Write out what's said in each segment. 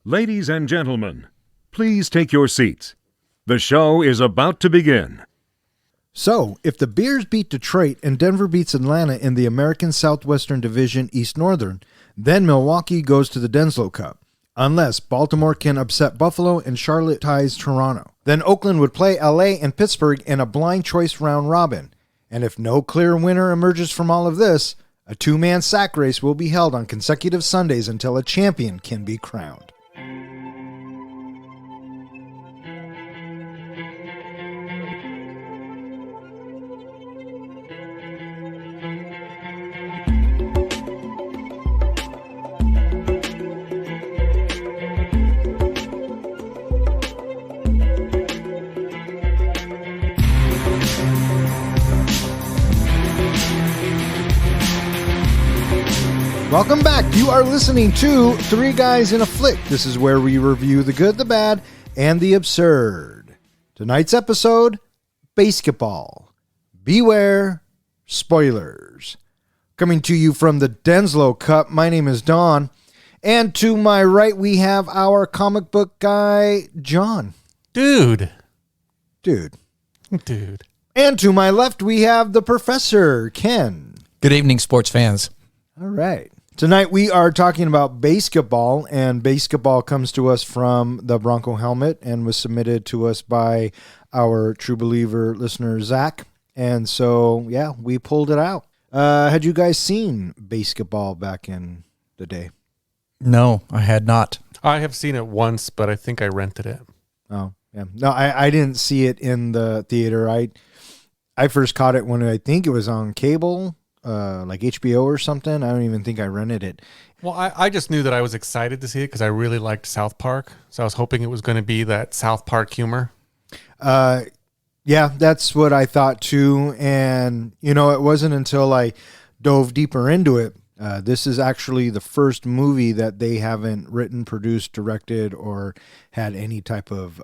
Ladies and gentlemen, please take your seats. The show is about to begin. So, if the Bears beat Detroit and Denver beats Atlanta in the American Southwestern Division East Northern, then Milwaukee goes to the Denzel Cup. Unless Baltimore can upset Buffalo and Charlotte ties Toronto. Then Oakland would play LA and Pittsburgh in a blind choice round robin. And if no clear winner emerges from all of this, a two-man sack race will be held on consecutive Sundays until a champion can be crowned. Welcome back. You are listening to Three Guys in a Flick. This is where we review the good, the bad, and the absurd. Tonight's episode, BASEketball. Beware spoilers. Coming to you from the Denzel Cup, my name is Don. And to my right, we have our comic book guy, John. Dude. And to my left, we have the professor, Ken. Good evening, sports fans. All right. Tonight we are talking about BASEketball, and BASEketball comes to us from the Bronco Helmet and was submitted to us by our True Believer listener, Zach. And so, yeah, we pulled it out. Had you guys seen BASEketball back in the day? No, I had not. I have seen it once, but I think I rented it. Oh, yeah. No, I didn't see it in the theater. I first caught it when I think it was on cable. Like HBO or something. I don't even think I rented it. Well, I just knew that I was excited to see it because I really liked South Park. So I was hoping it was going to be that South Park humor. Yeah, that's what I thought too. And, you know, it wasn't until I dove deeper into it. This is actually the first movie that they haven't written, produced, directed, or had any type of,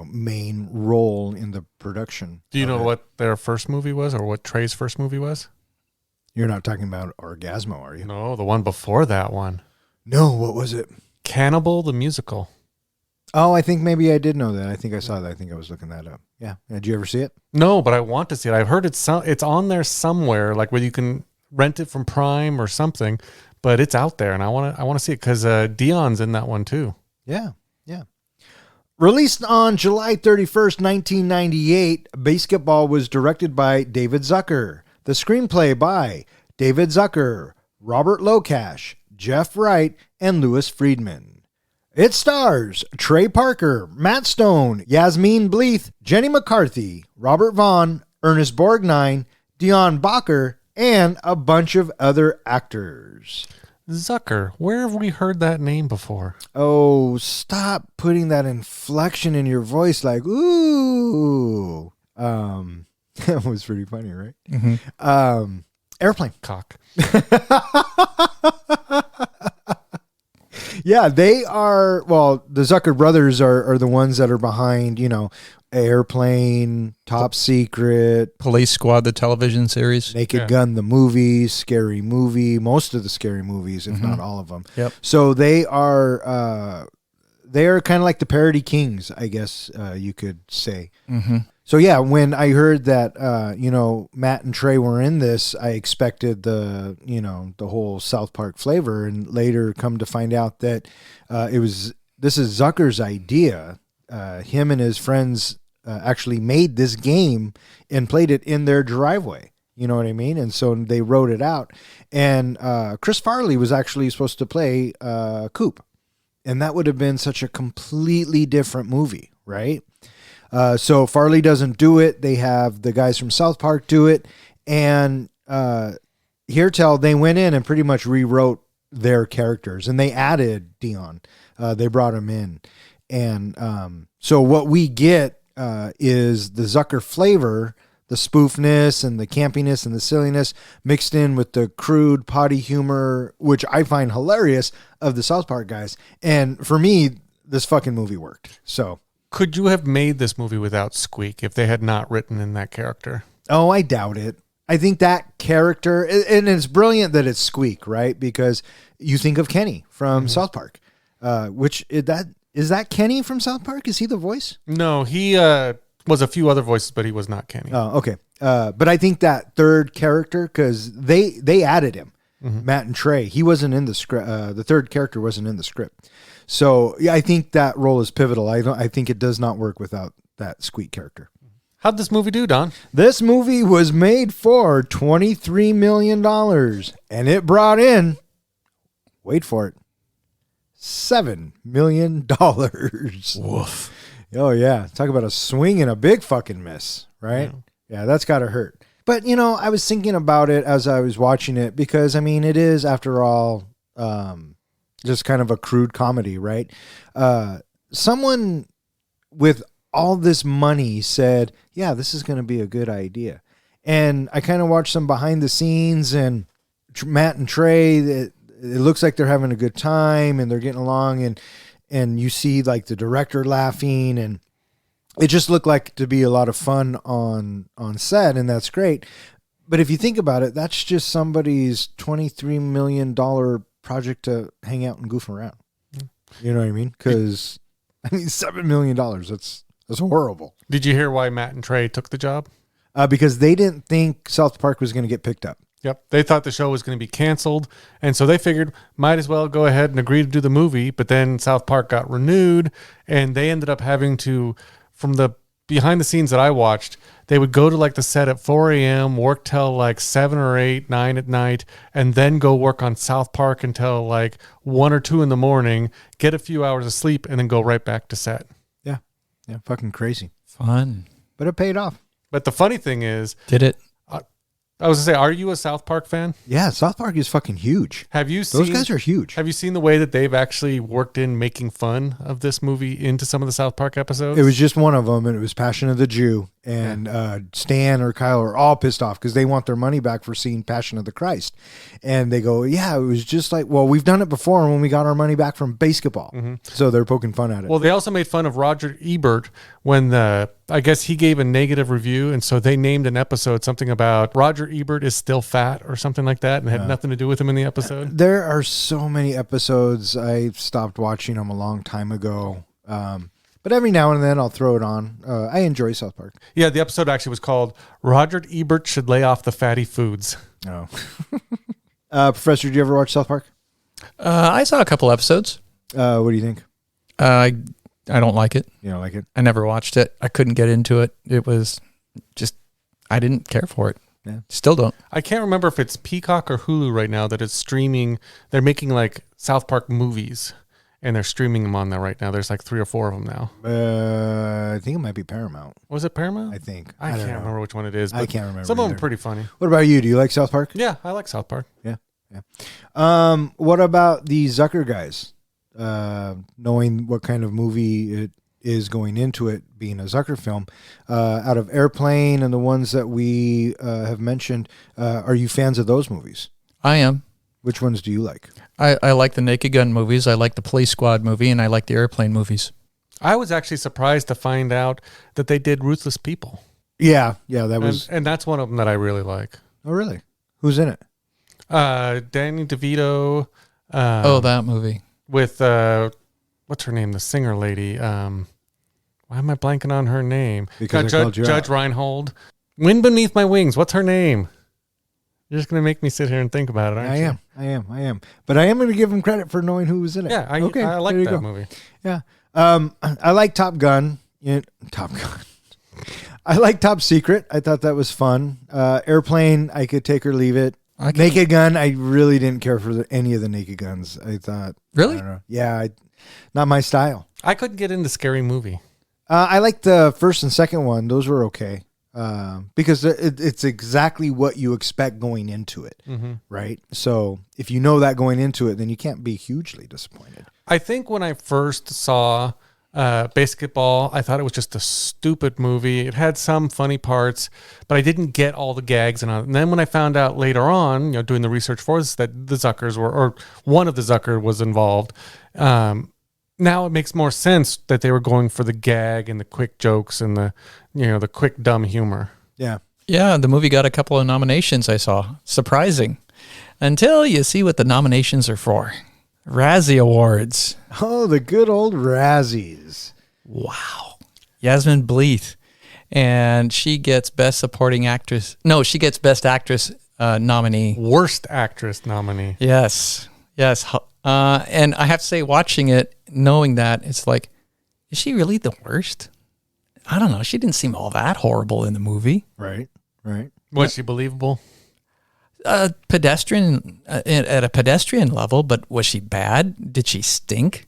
main role in the production. Do you know what their first movie was, or what Trey's first movie was? You're not talking about Orgasmo, are you? No, the one before that one. No, what was it? Cannibal the Musical. Oh, I think maybe I did know that. I think I saw that. I think I was looking that up. Yeah. Did you ever see it? No, but I want to see it. I've heard it's on there somewhere, like where you can rent it from Prime or something, but it's out there, and I want to see it because Dion's in that one too. Yeah. Released on July 31st, 1998, BASEketball was directed by David Zucker. The screenplay by David Zucker, Robert Locash, Jeff Wright, and Louis Friedman. It stars Trey Parker, Matt Stone, Yasmine Bleeth, Jenny McCarthy, Robert Vaughn, Ernest Borgnine, Dion Bacher, and a bunch of other actors. Zucker, where have we heard that name before? Oh, stop putting that inflection in your voice like, ooh. That was pretty funny, right? Mm-hmm. Airplane. Cock. Yeah, they are, well, the Zucker brothers are the ones that are behind, Airplane, Top Secret, Police Squad, the television series. Naked Gun, the movie, Scary Movie, most of the Scary Movies, if not all of them. Yep. So they are kind of like the parody kings, I guess you could say. Mm-hmm. So yeah, when I heard that, Matt and Trey were in this, I expected the whole South Park flavor, and later come to find out that this is Zucker's idea. Him and his friends actually made this game and played it in their driveway. You know what I mean? And so they wrote it out. And Chris Farley was actually supposed to play Coop. And that would have been such a completely different movie, right? So Farley doesn't do it. They have the guys from South Park do it. And they went in and pretty much rewrote their characters. And they added Dion. They brought him in. And so what we get is the Zucker flavor, the spoofness and the campiness and the silliness mixed in with the crude potty humor, which I find hilarious, of the South Park guys. And for me, this fucking movie worked. So could you have made this movie without Squeak if they had not written in that character? Oh, I doubt it. I think that character, and it's brilliant that it's Squeak, right? Because you think of Kenny from South Park. Which is that Kenny from South Park? Is he the voice? No, he was a few other voices, but he was not Kenny. Oh, okay. But I think that third character, because they added him, Matt and Trey. He wasn't in the script. The third character wasn't in the script. So yeah, I think that role is pivotal. I think it does not work without that Squeak character. How'd this movie do, Don? This movie was made for $23 million, and it brought in, wait for it, $7 million. Woof. Oh, yeah. Talk about a swing and a big fucking miss, right? Yeah, that's got to hurt. But, I was thinking about it as I was watching it because, it is, after all, just kind of a crude comedy, right? Someone with all this money said, yeah, this is going to be a good idea. And I kind of watched some behind the scenes, and Matt and Trey, it looks like they're having a good time and they're getting along, and you see like the director laughing, and it just looked like to be a lot of fun on set, and that's great. But if you think about it, that's just somebody's $23 million project to hang out and goof around. You know what I mean? Because $7 million, that's horrible. Did you hear why Matt and Trey took the job? Because they didn't think South Park was going to get picked up. Yep. They thought the show was going to be canceled. And so they figured might as well go ahead and agree to do the movie. But then South Park got renewed, and they ended up having to, from the behind the scenes that I watched, they would go to like the set at 4 a.m., work till like 7 or 8, 9 at night, and then go work on South Park until like 1 or 2 in the morning, get a few hours of sleep, and then go right back to set. Yeah, fucking crazy. Fun. But it paid off. But the funny thing is, Did it? I was going to say, are you a South Park fan? Yeah, South Park is fucking huge. Have you seen, those guys are huge. Have you seen the way that they've actually worked in making fun of this movie into some of the South Park episodes? It was just one of them, and it was Passion of the Jew. And Stan or Kyle are all pissed off because they want their money back for seeing Passion of the Christ. And they go, yeah, it was just like, well, we've done it before when we got our money back from BASEketball. So they're poking fun at it. Well, they also made fun of Roger Ebert when I guess he gave a negative review. And so they named an episode something about Roger Ebert is still fat or something like that, and had nothing to do with him in the episode. There are so many episodes. I stopped watching them a long time ago. But every now and then I'll throw it on. I enjoy South Park. Yeah, the episode actually was called Roger Ebert Should Lay Off the Fatty Foods. Oh. Professor, did you ever watch South Park? I saw a couple episodes. What do you think? I don't like it. You don't like it? I never watched it. I couldn't get into it. It was just, I didn't care for it. Yeah. Still don't. I can't remember if it's Peacock or Hulu right now that is streaming. They're making like South Park movies, and they're streaming them on there right now. There's like 3 or 4 of them now. I think it might be Paramount. Was it Paramount? I think. I can't remember which one it is. I can't remember. Some of them either. are pretty funny. What about you? Do you like South Park? Yeah, I like South Park. Yeah. What about the Zucker guys? Knowing what kind of movie it is going into it, being a Zucker film, out of Airplane and the ones that we have mentioned, are you fans of those movies? I am. Which ones do you like? I like the Naked Gun movies. I like the Police Squad movie, and I like the Airplane movies. I was actually surprised to find out that they did Ruthless People. Yeah, that was. And that's one of them that I really like. Oh, really? Who's in it? Danny DeVito. That movie. With, what's her name? The singer lady. Why am I blanking on her name? Because I called you Judge out. Reinhold. Wind Beneath My Wings. What's her name? You're just going to make me sit here and think about it, aren't you? I am. But I am going to give him credit for knowing who was in it. Yeah, I like there you that go. movie. Yeah. I like Top Gun. Top Gun. I like Top Secret. I thought that was fun. Airplane, I could take or leave it. Naked Gun, I really didn't care for any of the Naked Guns. I thought. Really? I don't know. Yeah, not my style. I couldn't get into Scary Movie. I liked the first and second one. Those were okay. Because it's exactly what you expect going into it, right? So if you know that going into it, then you can't be hugely disappointed. I think when I first saw BASEketball, I thought it was just a stupid movie. It had some funny parts, but I didn't get all the gags. And then when I found out later on, doing the research for this, that the Zuckers were, or one of the Zucker was involved, now it makes more sense that they were going for the gag and the quick jokes and the quick dumb humor. Yeah. Yeah, the movie got a couple of nominations I saw. Surprising. Until you see what the nominations are for. Razzie Awards. Oh, the good old Razzies. Wow. Yasmine Bleeth. And she gets Best Supporting Actress. No, she gets Best Actress nominee. Worst actress nominee. Yes. Yes. And I have to say, watching it, knowing that, it's like, is she really the worst? I don't know. She didn't seem all that horrible in the movie. Right. Was she believable? Pedestrian at a pedestrian level, but was she bad? Did she stink?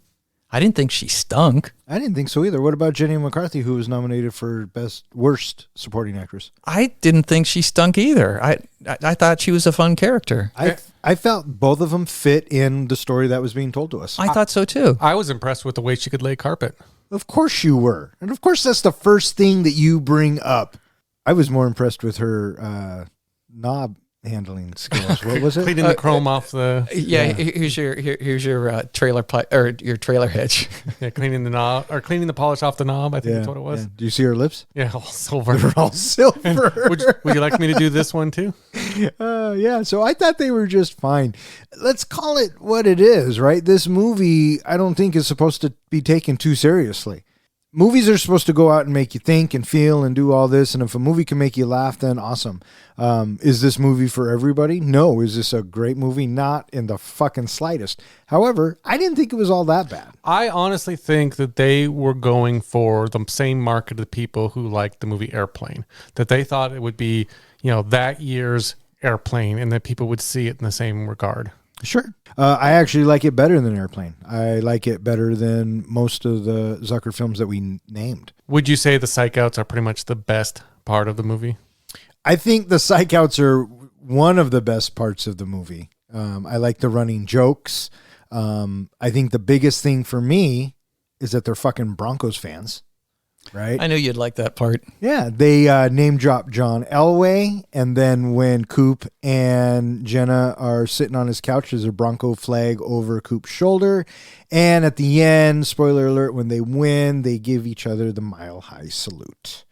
I didn't think she stunk. I didn't think so either. What about Jenny McCarthy, who was nominated for worst supporting actress? I didn't think she stunk either. I thought she was a fun character. I felt both of them fit in the story that was being told to us. I thought so too. I was impressed with the way she could lay carpet. Of course you were. And of course that's the first thing that you bring up. I was more impressed with her knob handling skills. What was it? Cleaning the chrome off the... Here's your trailer or your trailer hitch. Yeah, cleaning the knob, or cleaning the polish off the knob, I think that's what it was. Yeah. Do you see her lips? Yeah, all silver. They're all silver. Would you like me to do this one too? Yeah, so I thought they were just fine. Let's call it what it is, right? This movie, I don't think is supposed to be taken too seriously. Movies are supposed to go out and make you think and feel and do all this. And if a movie can make you laugh, then awesome. Is this movie for everybody? No. Is this a great movie? Not in the fucking slightest. However, I didn't think it was all that bad. I honestly think that they were going for the same market of people who liked the movie Airplane, that they thought it would be, that year's Airplane, and that people would see it in the same regard. Sure. I actually like it better than Airplane. I like it better than most of the Zucker films that we named. Would you say the psych outs are pretty much the best part of the movie? I think the psych outs are one of the best parts of the movie. I like the running jokes. I think the biggest thing for me is that they're fucking Broncos fans. Right? I knew you'd like that part. Yeah, they name drop John Elway, and then when Coop and Jenna are sitting on his couch, there's a Bronco flag over Coop's shoulder, and at the end, spoiler alert, when they win, they give each other the Mile High salute.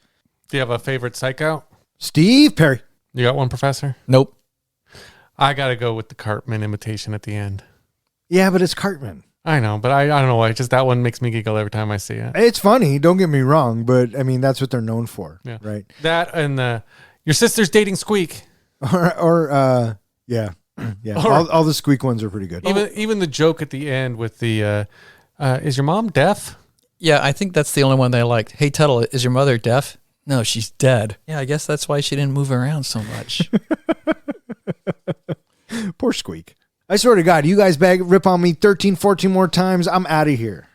Do you have a favorite psych out? Steve Perry. You got one, Professor? Nope. I got to go with the Cartman imitation at the end. Yeah, but it's Cartman. I know, but I don't know why. Just that one makes me giggle every time I see it. It's funny, don't get me wrong, but I mean that's what they're known for, right? That and your sister's dating Squeak. Or yeah. All the Squeak ones are pretty good. Even the joke at the end with the is your mom deaf? Yeah, I think that's the only one that I liked. Hey Tuttle, is your mother deaf? No, she's dead. Yeah, I guess that's why she didn't move around so much. Poor Squeak. I swear to God, you guys rip on me 13, 14 more times, I'm out of here.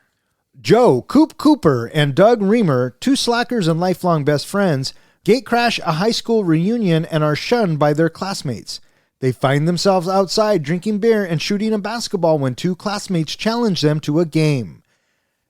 Joe, Coop Cooper, and Doug Reamer, two slackers and lifelong best friends, gatecrash a high school reunion and are shunned by their classmates. They find themselves outside drinking beer and shooting a basketball when two classmates challenge them to a game.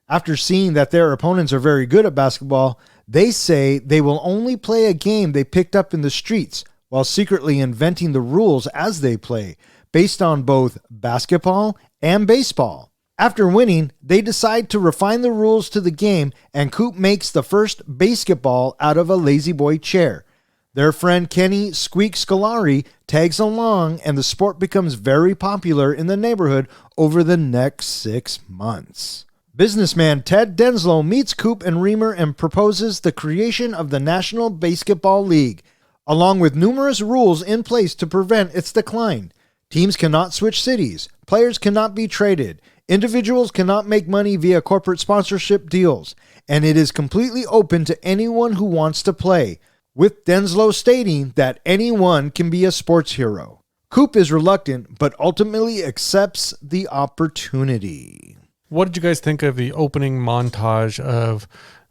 After seeing that their opponents are very good at basketball, they say they will only play a game they picked up in the streets while secretly inventing the rules as they play, based on both basketball and baseball. After winning, they decide to refine the rules to the game, and Coop makes the first BASEketball out of a lazy boy chair. Their friend Kenny Squeak Scolari tags along, and the sport becomes very popular in the neighborhood over the next 6 months. Businessman Ted Denzel meets Coop and Reamer and proposes the creation of the National BASEketball League, along with numerous rules in place to prevent its decline. Teams cannot switch cities. Players cannot be traded. Individuals cannot make money via corporate sponsorship deals. And it is completely open to anyone who wants to play, with Denzel stating that anyone can be a sports hero. Coop is reluctant, but ultimately accepts the opportunity. What did you guys think of the opening montage of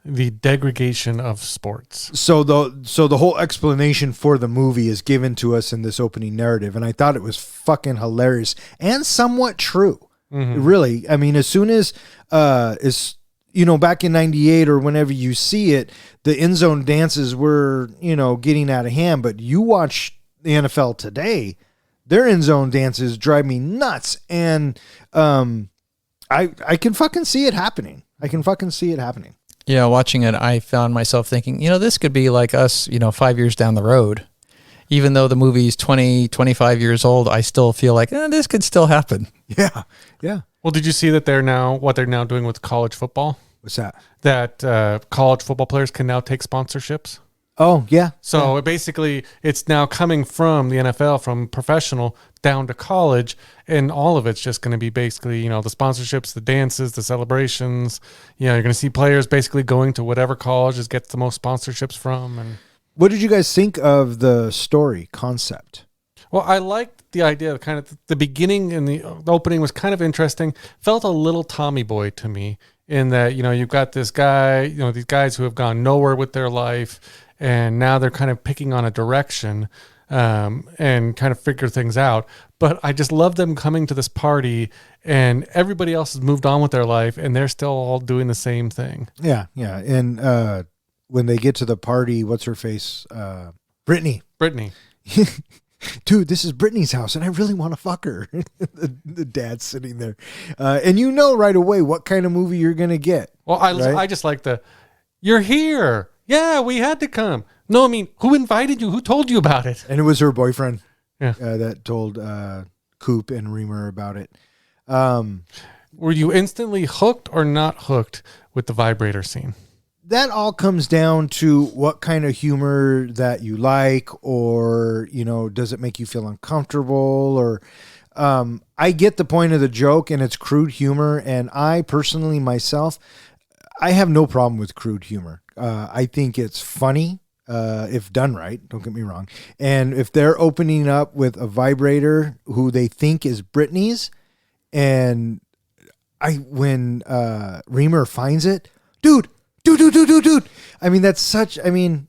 the degradation of sports? So the whole explanation for the movie is given to us in this opening narrative, and I thought it was fucking hilarious and somewhat true. Mm-hmm. Really, I mean, as soon as back in '98 or whenever you see it, the end zone dances were getting out of hand. But you watch the NFL today, their end zone dances drive me nuts, and I can fucking see it happening. Yeah, watching it, I found myself thinking, this could be like us, 5 years down the road. Even though the movie's 20, 25 years old, I still feel like, this could still happen. Yeah. Well, did you see that what they're now doing with college football? What's that? That college football players can now take sponsorships. Oh, yeah. So basically, it's now coming from the NFL, from professional down to college, and all of it's just going to be basically, the sponsorships, the dances, the celebrations. You're going to see players basically going to whatever colleges gets the most sponsorships from. And What did you guys think of the story concept? well, I liked the idea of kind of the beginning and the opening was kind of interesting. Felt a little Tommy Boy to me in that, you've got this guy, these guys who have gone nowhere with their life. And now they're kind of picking on a direction and kind of figure things out. But I just love them coming to this party and everybody else has moved on with their life and they're still all doing the same thing. Yeah, yeah. And when they get to the party, what's her face? Brittany. Dude, this is Brittany's house and I really want to fuck her. the dad's sitting there. And you know right away what kind of movie you're going to get. Well, I just like you're here. Yeah, we had to come. No, I mean, who invited you? Who told you about it? And it was her boyfriend that told Coop and Reamer about it. Were you instantly hooked or not hooked with the vibrator scene? That all comes down to what kind of humor that you like, or, does it make you feel uncomfortable? Or I get the point of the joke and it's crude humor. And I personally, myself, I have no problem with crude humor. I think it's funny if done right. Don't get me wrong. And if they're opening up with a vibrator who they think is Britney's, and when Reamer finds it, dude. I mean,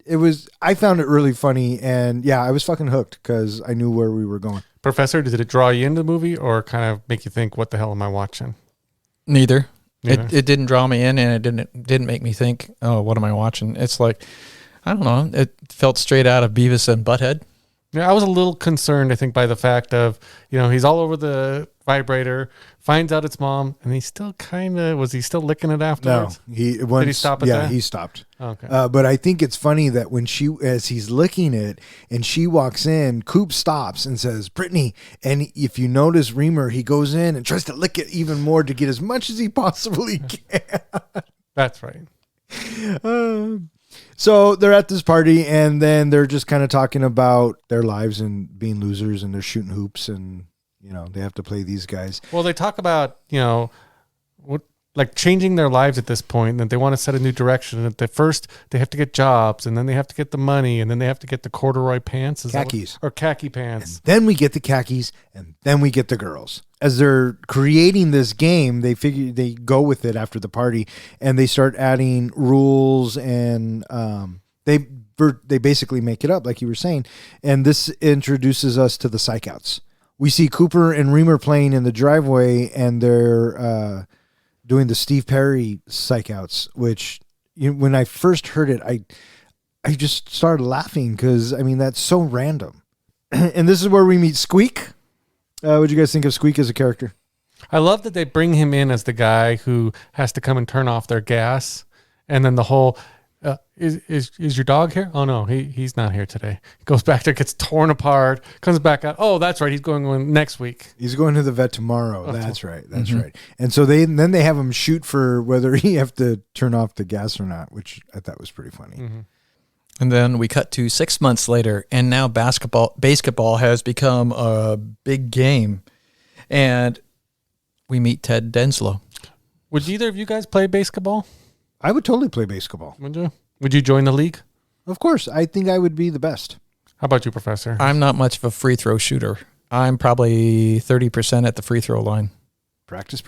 I found it really funny, and yeah, I was fucking hooked because I knew where we were going. Professor, did it draw you into the movie or kind of make you think, what the hell am I watching? Neither. It didn't draw me in, and it didn't make me think, oh, what am I watching? It's like, I don't know. It felt straight out of Beavis and Butthead. Yeah, I was a little concerned, I think, by the fact of, he's all over the vibrator, finds out it's mom, and he still was he still licking it afterwards? No. Did he stop at that? Yeah, he stopped. Okay. But I think it's funny that as he's licking it and she walks in, Coop stops and says, Brittany. And if you notice Reamer, he goes in and tries to lick it even more to get as much as he possibly can. That's right. So they're at this party and then they're just kind of talking about their lives and being losers, and they're shooting hoops, and they have to play these guys. Well, they talk about, like changing their lives at this point, and that they want to set a new direction. And that first they have to get jobs, and then they have to get the money, and then they have to get the corduroy pants. Or khaki pants. And then we get the khakis, and then we get the girls. As they're creating this game, they figure they go with it after the party, and they start adding rules, and they basically make it up, like you were saying. And this introduces us to the psych-outs. We see Cooper and Reamer playing in the driveway, and they're doing the Steve Perry psych-outs, which when I first heard it, I just started laughing because, that's so random. And this is where we meet Squeak. What do you guys think of Squeak as a character? I love that they bring him in as the guy who has to come and turn off their gas. And then the whole, is your dog here? Oh, no, he's not here today. Goes back there, gets torn apart, comes back out. Oh, that's right. He's going next week. He's going to the vet tomorrow. Oh, that's right. That's right. And so then they have him shoot for whether he have to turn off the gas or not, which I thought was pretty funny. Mm-hmm. And then we cut to 6 months later, and now BASEketball has become a big game. And we meet Ted Denzel. Would either of you guys play BASEketball? I would totally play BASEketball. Would you? Would you join the league? Of course. I think I would be the best. How about you, Professor? I'm not much of a free throw shooter. I'm probably 30% at the free throw line. Practice.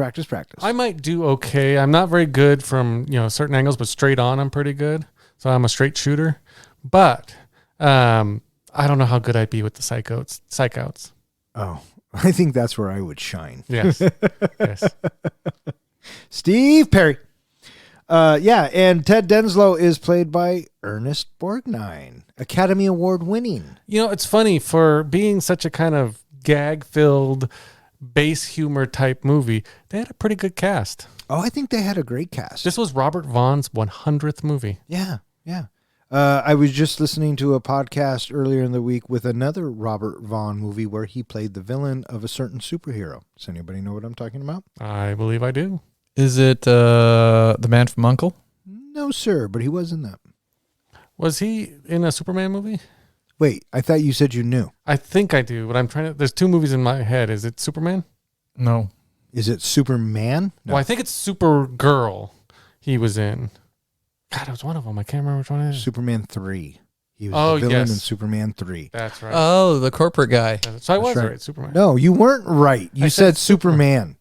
I might do okay. I'm not very good from certain angles, but straight on I'm pretty good. So I'm a straight shooter. But I don't know how good I'd be with the psych outs. Oh, I think that's where I would shine. Yes. Yes. Steve Perry. And Ted Denzel is played by Ernest Borgnine, Academy Award winning. It's funny, for being such a kind of gag-filled base humor type movie, they had a pretty good cast. Oh, I think they had a great cast. This was Robert Vaughn's 100th movie. Yeah. I was just listening to a podcast earlier in the week with another Robert Vaughn movie where he played the villain of a certain superhero. Does anybody know what I'm talking about? I believe I do. Is it The Man from U.N.C.L.E.? No, sir, but he was in that. Was he in a Superman movie? Wait, I thought you said you knew. I think I do, but I'm trying to. There's two movies in my head. Is it Superman? No. Is it Superman? No. Well, I think it's Supergirl he was in. God, it was one of them. I can't remember which one it is. Superman 3. He was the villain in Superman 3. That's right. Oh, the corporate guy. So I was right. right. Superman. No, you weren't right. You I said said Superman.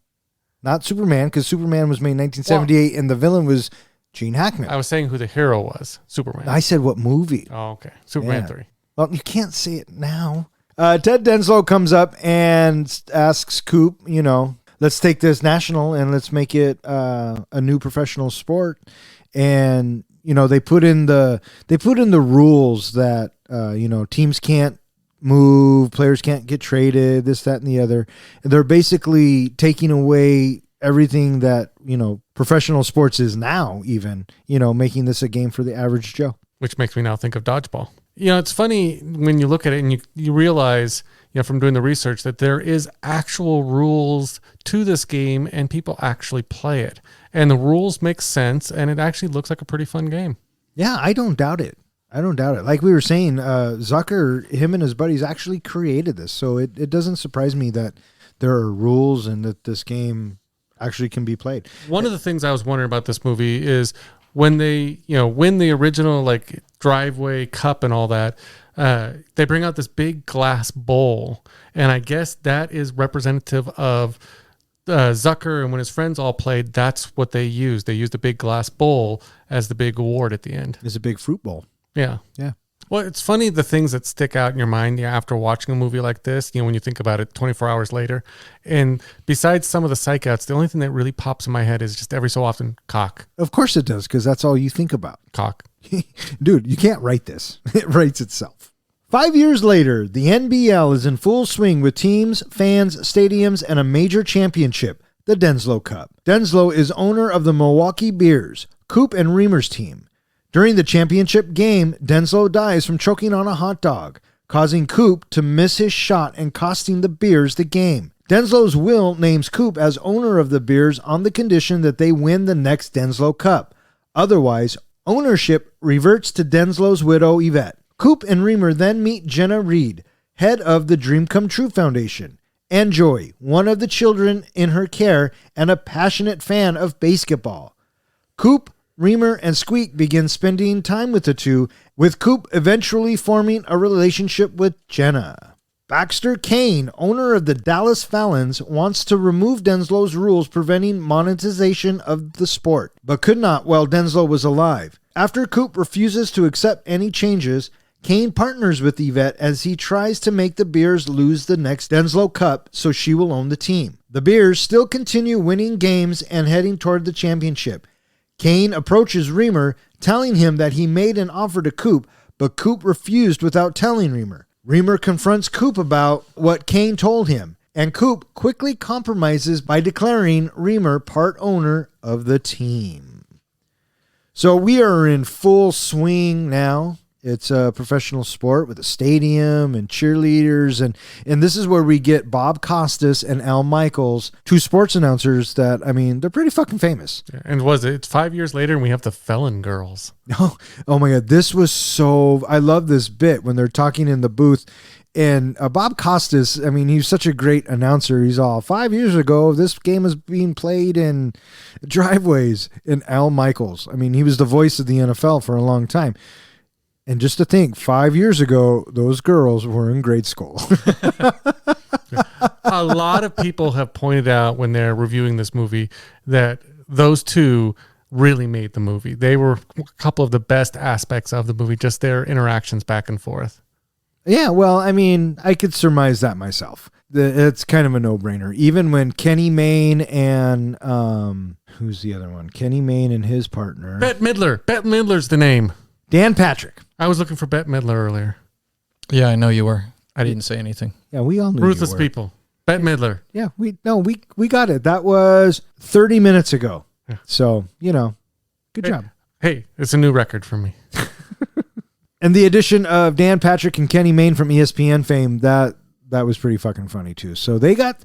Not Superman, because Superman was made in 1978, and the villain was Gene Hackman. I was saying who the hero was. Superman. I said what movie. Oh, okay. Superman Yeah. 3. Well, you can't say it now. Ted Denzel comes up and asks Coop, let's take this national and let's make it a new professional sport. And they put in the rules that teams can't move, players can't get traded, this, that, and the other. And they're basically taking away everything that professional sports is now, even making this a game for the average Joe. Which makes me now think of dodgeball. It's funny when you look at it and you realize, from doing the research that there is actual rules to this game and people actually play it. And the rules make sense and it actually looks like a pretty fun game. Yeah, I don't doubt it. Like we were saying, Zucker, him and his buddies actually created this. So it doesn't surprise me that there are rules and that this game actually can be played. One of the things I was wondering about this movie is when they, win the original driveway cup and all that, they bring out this big glass bowl. And I guess that is representative of Zucker, and when his friends all played, that's what they used. They used a big glass bowl as the big award at the end. It's a big fruit bowl. Yeah. Yeah. Well, it's funny the things that stick out in your mind after watching a movie like this, when you think about it 24 hours later. And besides some of the psych outs, the only thing that really pops in my head is just every so often, cock. Of course it does, because that's all you think about. Cock. Dude, you can't write this. It writes itself. 5 years later, the NBL is in full swing with teams, fans, stadiums, and a major championship, the Denzel Cup. Denzel is owner of the Milwaukee Bears, Coop and Reamer's team. During the championship game, Denzel dies from choking on a hot dog, causing Coop to miss his shot and costing the Bears the game. Denzel's will names Coop as owner of the Bears on the condition that they win the next Denzel Cup. Otherwise, ownership reverts to Denzel's widow, Yvette. Coop and Reamer then meet Jenna Reed, head of the Dream Come True Foundation, and Joy, one of the children in her care and a passionate fan of BASEketball. Coop, Reamer, and Squeak begin spending time with the two, with Coop eventually forming a relationship with Jenna. Baxter Kane, owner of the Dallas Fallons, wants to remove Denzel's rules preventing monetization of the sport, but could not while Denzel was alive. After Coop refuses to accept any changes, Kane partners with Yvette as he tries to make the Bears lose the next Denzel Cup so she will own the team. The Bears still continue winning games and heading toward the championship. Kane approaches Reamer, telling him that he made an offer to Coop, but Coop refused without telling Reamer. Reamer confronts Coop about what Kane told him, and Coop quickly compromises by declaring Reamer part owner of the team. So we are in full swing now. It's a professional sport with a stadium and cheerleaders. And this is where we get Bob Costas and Al Michaels, two sports announcers that, they're pretty fucking famous. And it's 5 years later and we have the Felon Girls. Oh my God. This was I love this bit when they're talking in the booth. And Bob Costas, he's such a great announcer. He's all, 5 years ago, this game was being played in driveways. And Al Michaels, he was the voice of the NFL for a long time. And just to think, 5 years ago, those girls were in grade school. A lot of people have pointed out when they're reviewing this movie that those two really made the movie. They were a couple of the best aspects of the movie, just their interactions back and forth. Yeah, well, I could surmise that myself. It's kind of a no-brainer. Even when Kenny Mayne and, who's the other one? Kenny Mayne and his partner. Bette Midler. Bette Midler's the name. Dan Patrick. I was looking for Bette Midler earlier. Yeah, I know you were. I didn't say anything. Yeah, we all knew Ruthless you were. People. Bette Midler. Yeah, we got it. That was 30 minutes ago. Yeah. So, good job. Hey, it's a new record for me. And the addition of Dan Patrick and Kenny Mayne from ESPN fame, that was pretty fucking funny too. So they got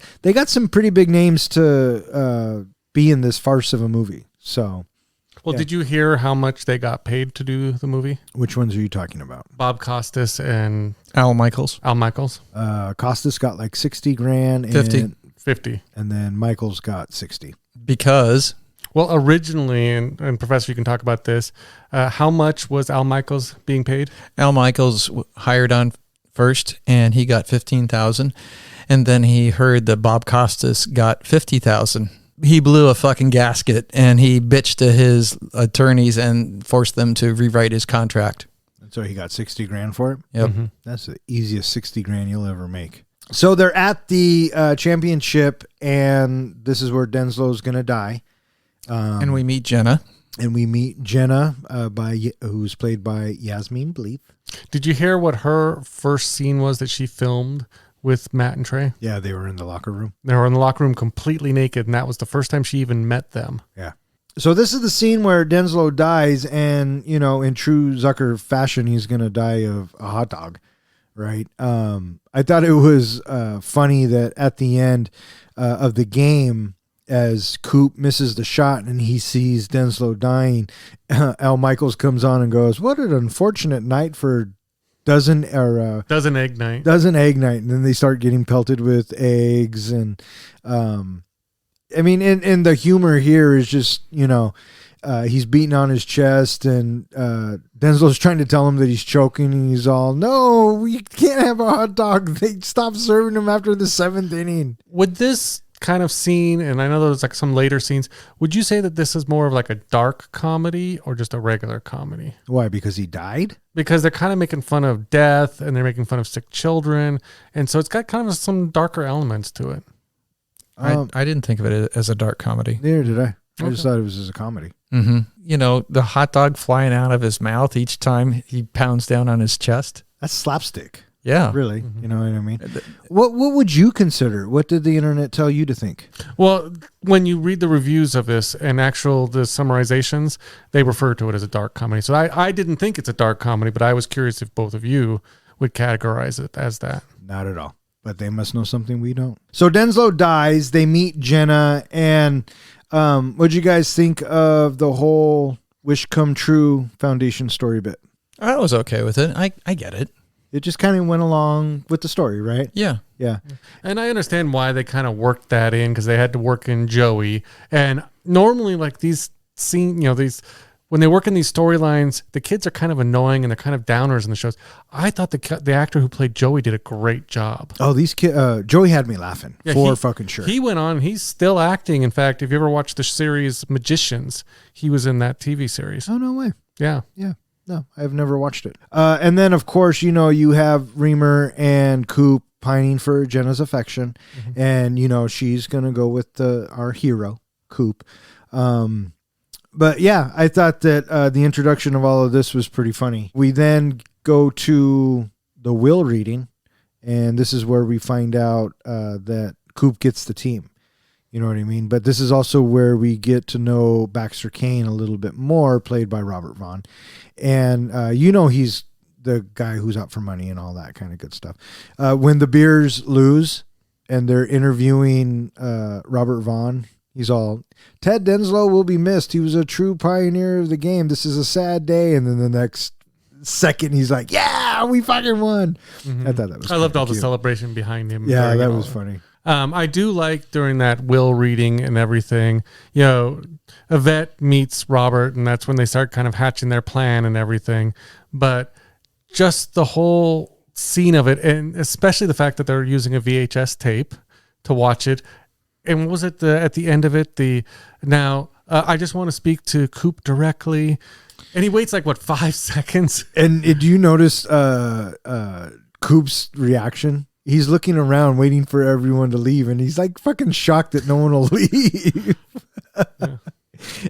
some pretty big names to be in this farce of a movie. So, well, did you hear how much they got paid to do the movie? Which ones are you talking about? Bob Costas and Al Michaels. Costas got like 60 grand. 50. And then Michaels got 60. Because... Well, originally, and Professor, you can talk about this, how much was Al Michaels being paid? Al Michaels hired on first, and he got $15,000. And then he heard that Bob Costas got $50,000. He blew a fucking gasket, and he bitched to his attorneys and forced them to rewrite his contract. So he got 60 grand for it? Yep. Mm-hmm. That's the easiest 60 grand you'll ever make. So they're at the championship, and this is where Denzel's going to die. And we meet Jenna. And we meet Jenna, who's played by Yasmine Bleeth. Did you hear what her first scene was that she filmed with Matt and Trey? Yeah, they were in the locker room. They were in the locker room completely naked, and that was the first time she even met them. Yeah. So this is the scene where Denzel dies, and, you know, in true Zucker fashion, he's going to die of a hot dog, right? I thought it was funny that at the end of the game, as Coop misses the shot and he sees Denzel dying, Al Michaels comes on and goes, "What an unfortunate night for dozen egg night." And then they start getting pelted with eggs. And I mean, and the humor here is just, you know, he's beating on his chest, and Denzel's trying to tell him that he's choking, and he's all, "No, we can't have a hot dog. They stopped serving him after the 7th inning." Would this kind of scene, and I know there's like some later scenes, would you say that this is more of like a dark comedy or just a regular comedy? Why? Because he died? Because they're kind of making fun of death, and they're making fun of sick children, and so it's got kind of some darker elements to it. I didn't think of it as a dark comedy. Neither did I. I just thought it was as a comedy. Mm-hmm. You know, the hot dog flying out of his mouth each time he pounds down on his chest. That's slapstick. Yeah. Really. Mm-hmm. You know what I mean? What would you consider? What did the internet tell you to think? Well, when you read the reviews of this and the summarizations, they refer to it as a dark comedy. So I didn't think it's a dark comedy, but I was curious if both of you would categorize it as that. Not at all. But they must know something we don't. So Denzel dies. They meet Jenna. And what'd you guys think of the whole Wish Come True Foundation story bit? I was okay with it. I get it. It just kind of went along with the story, right? Yeah. Yeah. And I understand why they kind of worked that in, because they had to work in Joey. And normally, like these scenes, you know, when they work in these storylines, the kids are kind of annoying and they're kind of downers in the shows. I thought the actor who played Joey did a great job. Oh, these kids, Joey had me laughing for fucking sure. He went on, he's still acting. In fact, if you ever watched the series Magicians, he was in that TV series. Oh, no way. Yeah. Yeah. No, I've never watched it. And then, of course, you know, you have Reamer and Coop pining for Jenna's affection. Mm-hmm. And, you know, she's going to go with our hero, Coop. But, yeah, I thought that the introduction of all of this was pretty funny. We then go to the will reading, and this is where we find out that Coop gets the team. You know what I mean? But this is also where we get to know Baxter Kane a little bit more, played by Robert Vaughn. And, you know, he's the guy who's out for money and all that kind of good stuff. When the Bears lose and they're interviewing Robert Vaughn, he's all, "Ted Denzel will be missed. He was a true pioneer of the game. This is a sad day." And then the next second, he's like, "Yeah, we fucking won." Mm-hmm. I thought that was I loved all the celebration behind him. Yeah, that was funny. I do like during that will reading and everything, you know, Yvette meets Robert, and that's when they start kind of hatching their plan and everything. But just the whole scene of it, and especially the fact that they're using a VHS tape to watch it. And what was it at the end of it? I just want to speak to Coop directly. And he waits like, 5 seconds? And did you notice Coop's reaction? He's looking around waiting for everyone to leave, and he's like fucking shocked that no one will leave. Yeah.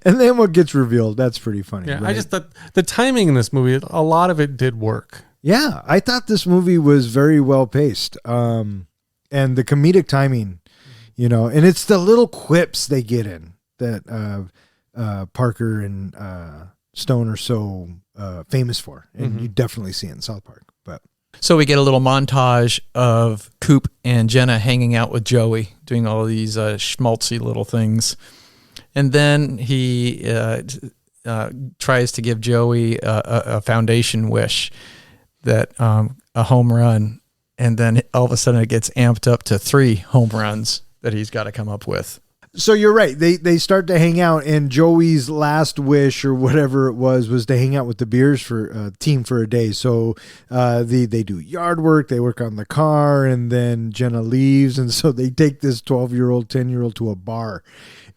And then what gets revealed, that's pretty funny. Yeah, right? I just thought the timing in this movie, a lot of it did work. Yeah, I thought this movie was very well paced. And the comedic timing, you know, and it's the little quips they get in that Parker and Stone are so famous for, and you definitely see it in South Park. But So we get a little montage of Coop and Jenna hanging out with Joey, doing all these schmaltzy little things. And then he tries to give Joey a foundation wish, that a home run. And then all of a sudden it gets amped up to 3 home runs that he's got to come up with. so you're right. They start to hang out, and Joey's last wish or whatever it was to hang out with the Beers for team for a day. So they do yard work, they work on the car, and then Jenna leaves, and so they take this 12-year-old, 10-year-old to a bar,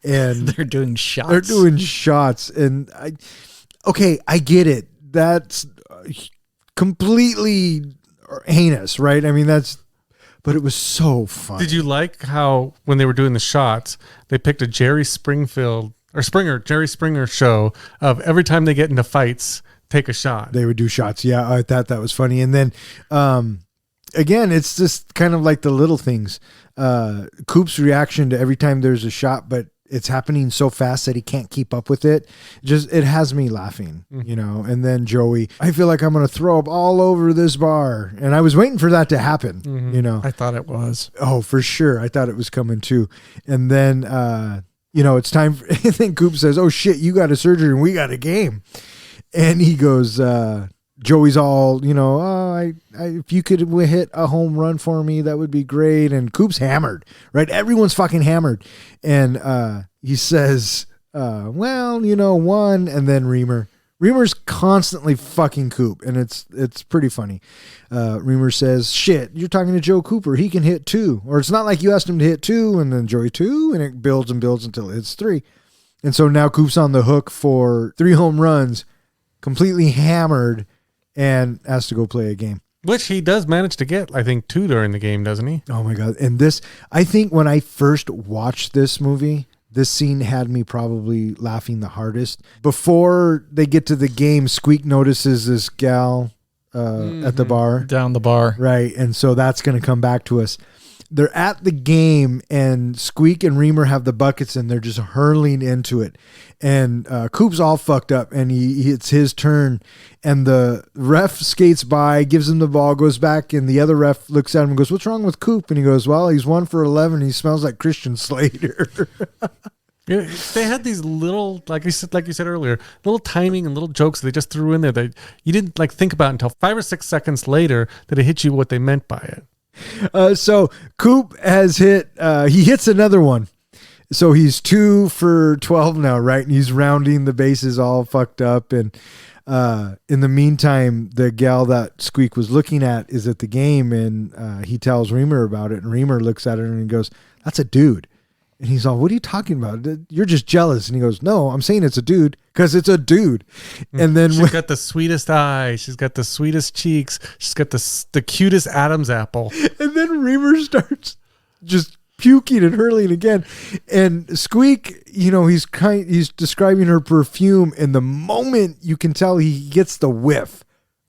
and They're doing shots. and I get it. That's completely heinous, right? I mean, but it was so fun. Did you like how when they were doing the shots, they picked a Jerry Springer show of every time they get into fights, take a shot. They would do shots. Yeah, I thought that was funny. And then, again, it's just kind of like the little things. Coop's reaction to every time there's a shot, but it's happening so fast that he can't keep up with it. It has me laughing, And then Joey, I feel like I'm going to throw up all over this bar. And I was waiting for that to happen, I thought it was. Oh, for sure. I thought it was coming too. And then, it's time for, and then Coop says, oh shit, you got a surgery and we got a game. And he goes, Joey's all, if you could hit a home run for me, that would be great. And Coop's hammered, right? Everyone's fucking hammered. And he says, one. And then Reamer's constantly fucking Coop. And it's pretty funny. Reamer says, shit, you're talking to Joe Cooper. He can hit 2. Or it's not like you asked him to hit 2 and then Joey 2. And it builds and builds until it hits 3. And so now Coop's on the hook for 3 home runs, completely hammered, and has to go play a game. Which he does manage to get, I think, 2 during the game, doesn't he? Oh my God. And this, I think when I first watched this movie, this scene had me probably laughing the hardest. Before they get to the game, Squeak notices this gal at the bar. Down the bar. Right. And so that's going to come back to us. They're at the game, and Squeak and Reamer have the buckets, and they're just hurling into it. And Coop's all fucked up, and it's his turn. And the ref skates by, gives him the ball, goes back, and the other ref looks at him and goes, what's wrong with Coop? And he goes, well, he's 1 for 11. He smells like Christian Slater. Yeah, they had these little, like you said earlier, little timing and little jokes they just threw in there that you didn't think about until 5 or 6 seconds later that it hit you what they meant by it. So Coop has he hits another one. So he's 2 for 12 now, right? And he's rounding the bases all fucked up. And in the meantime, the gal that Squeak was looking at is at the game, and he tells Reamer about it. And Reamer looks at her and he goes, that's a dude. And he's all, what are you talking about? You're just jealous. And he goes, no, I'm saying it's a dude because it's a dude. And then she's got the sweetest eyes. She's got the sweetest cheeks. She's got the cutest Adam's apple. And then Reamer starts just puking and hurling again. And Squeak, he's describing her perfume. And the moment you can tell he gets the whiff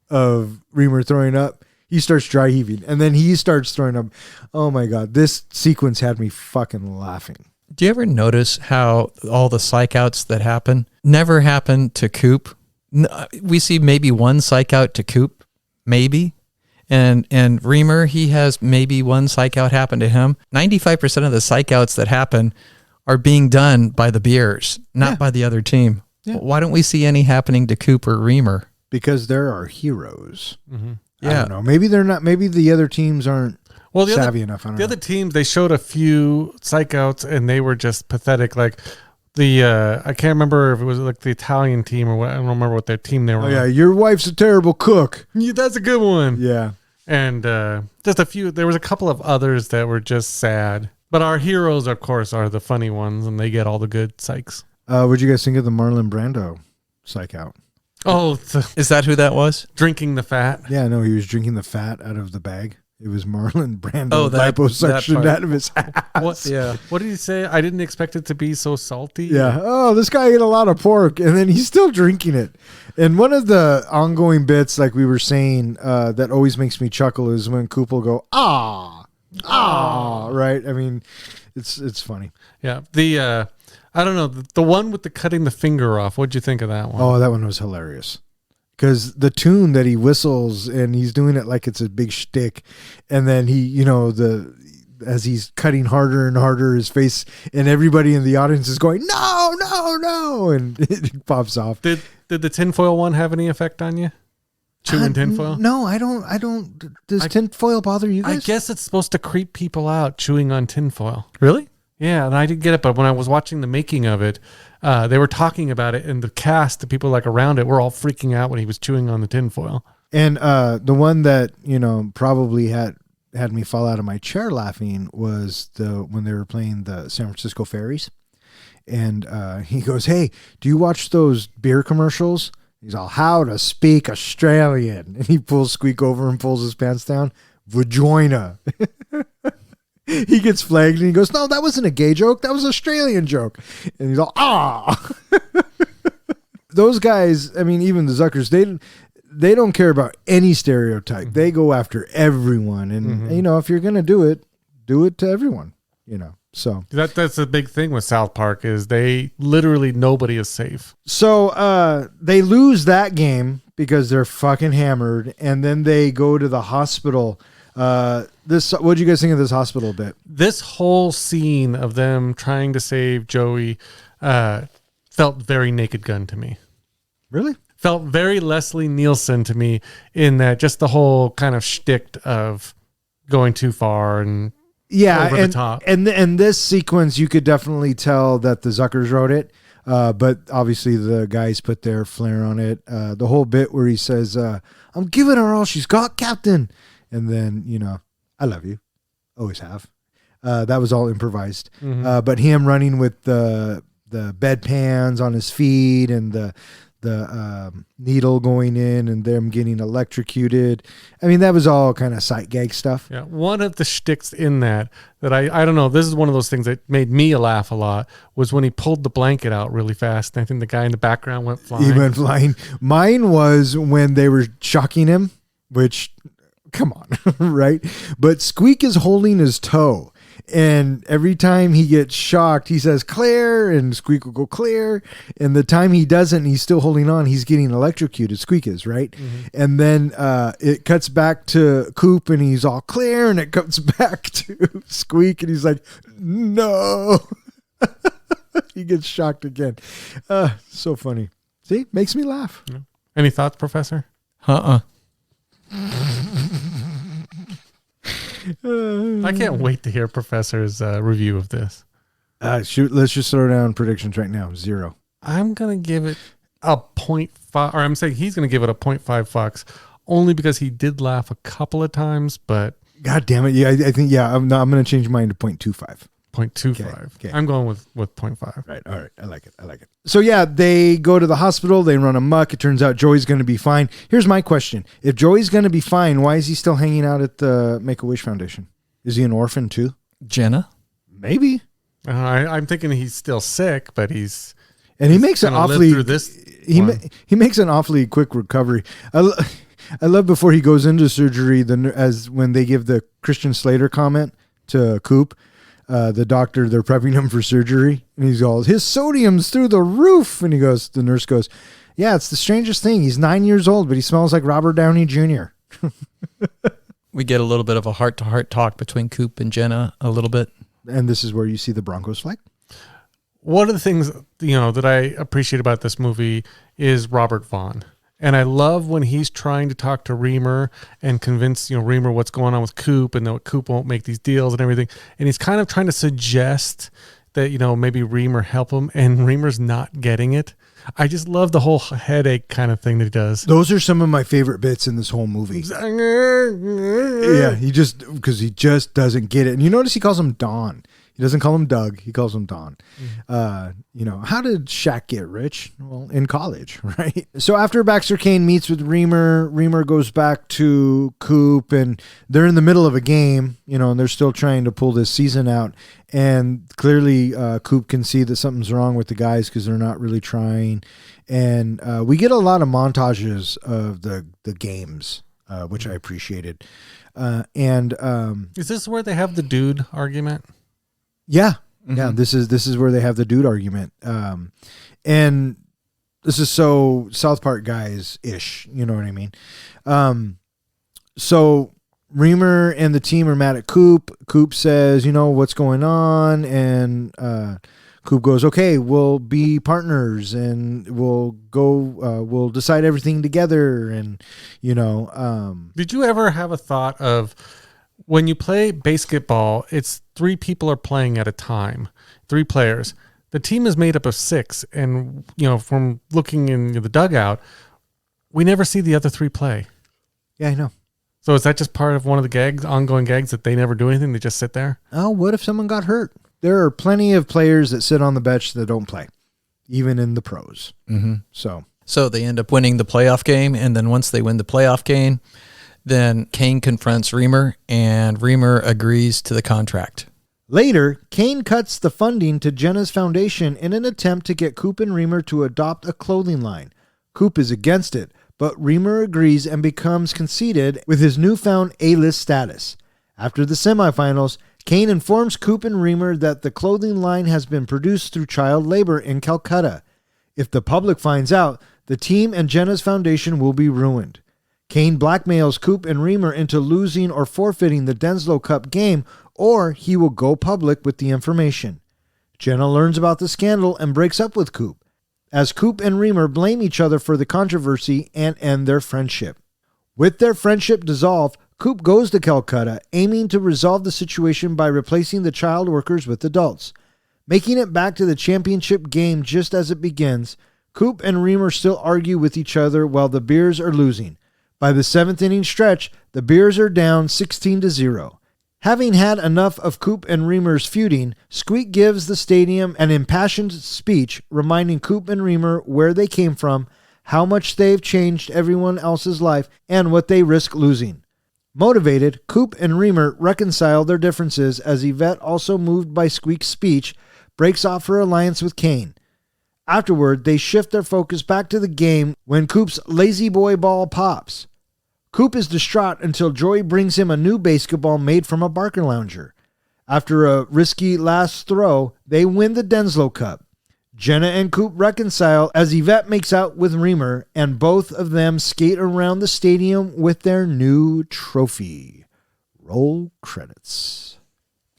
of Reamer throwing up, he starts dry heaving, and then he starts throwing up. Oh my God, this sequence had me fucking laughing. Do you ever notice how all the psych outs that happen never happen to Coop? We see maybe one psych out to Coop, maybe. And Reamer, he has maybe one psych out happen to him. 95% of the psych outs that happen are being done by the Beers, not by the other team. Yeah. Why don't we see any happening to Coop or Reamer? Because there are heroes. Mm-hmm. Yeah. I don't know. Maybe they're not. Maybe the other teams aren't savvy enough. I don't know. The other teams, they showed a few psych outs and they were just pathetic. Like the, I can't remember if it was like the Italian team or what. I don't remember what their team they were. Oh, yeah. Your wife's a terrible cook. Yeah, that's a good one. Yeah. And just a few. There was a couple of others that were just sad. But our heroes, of course, are the funny ones and they get all the good psychs. What'd you guys think of the Marlon Brando psych out? Oh, is that who that was? Drinking the fat? Yeah, no, he was drinking the fat out of the bag. It was Marlon Brando liposuction out of his ass. What? Yeah. What did he say? I didn't expect it to be so salty. Yeah. Oh, this guy ate a lot of pork, and then he's still drinking it. And one of the ongoing bits, like we were saying, that always makes me chuckle is when Coop will go, ah, right? I mean, it's funny. Yeah. I don't know. The one with the cutting the finger off. What'd you think of that one? Oh, that one was hilarious. Because the tune that he whistles and he's doing it like it's a big shtick, and then he, as he's cutting harder and harder, his face and everybody in the audience is going, no, no, no, and it pops off. Did the tinfoil one have any effect on you? Chewing tinfoil? No, I don't. Does tinfoil bother you guys? I guess it's supposed to creep people out chewing on tinfoil. Really? Yeah, and I didn't get it, but when I was watching the making of it, they were talking about it, and the cast, the people like around it, were all freaking out when he was chewing on the tinfoil. And the one that probably had me fall out of my chair laughing was when they were playing the San Francisco Ferries, and he goes, "Hey, do you watch those beer commercials?" He's all, "How to speak Australian," and he pulls Squeak over and pulls his pants down. Vagina. He gets flagged and he goes, "No, that wasn't a gay joke. That was an Australian joke." And he's all, "Ah." Those guys, I mean, even the Zuckers, they don't care about any stereotype. Mm-hmm. They go after everyone. And, if you're going to do it to everyone, So that's a big thing with South Park is they literally nobody is safe. So they lose that game because they're fucking hammered. And then they go to the hospital. What'd you guys think of this hospital bit? This whole scene of them trying to save Joey felt very Naked Gun to me. Really? Felt very Leslie Nielsen to me in that just the whole kind of shtick of going too far and over the top. And this sequence, you could definitely tell that the Zuckers wrote it, but obviously the guys put their flair on it. The whole bit where he says, "I'm giving her all she's got, Captain." And then, "I love you. Always have." That was all improvised. Mm-hmm. But him running with the bedpans on his feet and the needle going in and them getting electrocuted. I mean, that was all kind of sight gag stuff. Yeah. One of the shticks in that I don't know, this is one of those things that made me laugh a lot, was when he pulled the blanket out really fast. And I think the guy in the background went flying. He went flying. Mine was when they were shocking him, which... Come on, right? But Squeak is holding his toe, and every time he gets shocked, he says "clear," and Squeak will go "clear." And the time he doesn't, he's still holding on. He's getting electrocuted. Squeak is, right? Mm-hmm. And then it cuts back to Coop, and he's all "clear," and it comes back to Squeak, and he's like, "No." He gets shocked again. So funny. See, makes me laugh. Yeah. Any thoughts, Professor? I can't wait to hear Professor's review of this. Shoot, let's just throw down predictions right now. 0. I'm going to give it a 0.5, or I'm saying he's going to give it a 0.5 fucks, only because he did laugh a couple of times, but... God damn it. Yeah, I think, I'm going to change mine to 0.25. 0.25. Okay. I'm going with 0.5. Right. All right. I like it. So yeah, they go to the hospital. They run amok. It turns out Joey's going to be fine. Here's my question. If Joey's going to be fine, why is he still hanging out at the Make-A-Wish Foundation? Is he an orphan too? Jenna? Maybe. I'm thinking he's still sick, but he's... And he makes an awfully... He makes an awfully quick recovery. I love before he goes into surgery, as when they give the Christian Slater comment to Coop, the doctor, they're prepping him for surgery, and he's all, "His sodium's through the roof." And the nurse goes, "Yeah, it's the strangest thing. He's 9 years old, but he smells like Robert Downey Jr." We get a little bit of a heart-to-heart talk between Coop and Jenna a little bit. And this is where you see the Broncos flag. One of the things, that I appreciate about this movie is Robert Vaughn. And I love when he's trying to talk to Reamer and convince, Reamer what's going on with Coop and that Coop won't make these deals and everything. And he's kind of trying to suggest that, maybe Reamer help him, and Reamer's not getting it. I just love the whole headache kind of thing that he does. Those are some of my favorite bits in this whole movie. Yeah, he just doesn't get it. And you notice he calls him Don. He doesn't call him Doug. He calls him Don. Mm-hmm. How did Shaq get rich? Well, in college, right? So after Baxter Kane meets with Reamer goes back to Coop, and they're in the middle of a game, and they're still trying to pull this season out. And clearly Coop can see that something's wrong with the guys because they're not really trying. And we get a lot of montages of the games, which I appreciated. Is this where they have the dude argument? Yeah. Yeah, this is where they have the dude argument. And this is so South Park guys-ish, you know what I mean? So Reamer and the team are mad at Coop. Coop says, what's going on? And Coop goes, okay, we'll be partners and we'll decide everything together. And, Did you ever have a thought of when you play BASEketball, it's 3 people are playing at a time, 3 players. The team is made up of 6. And, from looking in the dugout, we never see the other 3 play. Yeah, I know. So is that just part of one of the ongoing gags that they never do anything? They just sit there? Oh, what if someone got hurt? There are plenty of players that sit on the bench that don't play, even in the pros. Mm-hmm. So they end up winning the playoff game, and then once they win the playoff game, then Kane confronts Reamer, and Reamer agrees to the contract. Later, Kane cuts the funding to Jenna's foundation in an attempt to get Coop and Reamer to adopt a clothing line. Coop is against it, but Reamer agrees and becomes conceited with his newfound A-list status. After the semifinals, Kane informs Coop and Reamer that the clothing line has been produced through child labor in Calcutta. If the public finds out, the team and Jenna's foundation will be ruined. Kane blackmails Coop and Reamer into losing or forfeiting the Denzel Cup game, or he will go public with the information. Jenna learns about the scandal and breaks up with Coop, as Coop and Reamer blame each other for the controversy and end their friendship. With their friendship dissolved, Coop goes to Calcutta, aiming to resolve the situation by replacing the child workers with adults. Making it back to the championship game just as it begins, Coop and Reamer still argue with each other while the Bears are losing. By the 7th inning stretch, the Bears are down 16-0. Having had enough of Coop and Reamer's feuding, Squeak gives the stadium an impassioned speech reminding Coop and Reamer where they came from, how much they've changed everyone else's life, and what they risk losing. Motivated, Coop and Reamer reconcile their differences as Yvette, also moved by Squeak's speech, breaks off her alliance with Kane. Afterward, they shift their focus back to the game when Coop's lazy boy ball pops. Coop is distraught until Joy brings him a new BASEketball made from a Barker Lounger. After a risky last throw, they win the Denzel Cup. Jenna and Coop reconcile as Yvette makes out with Reamer, and both of them skate around the stadium with their new trophy. Roll credits.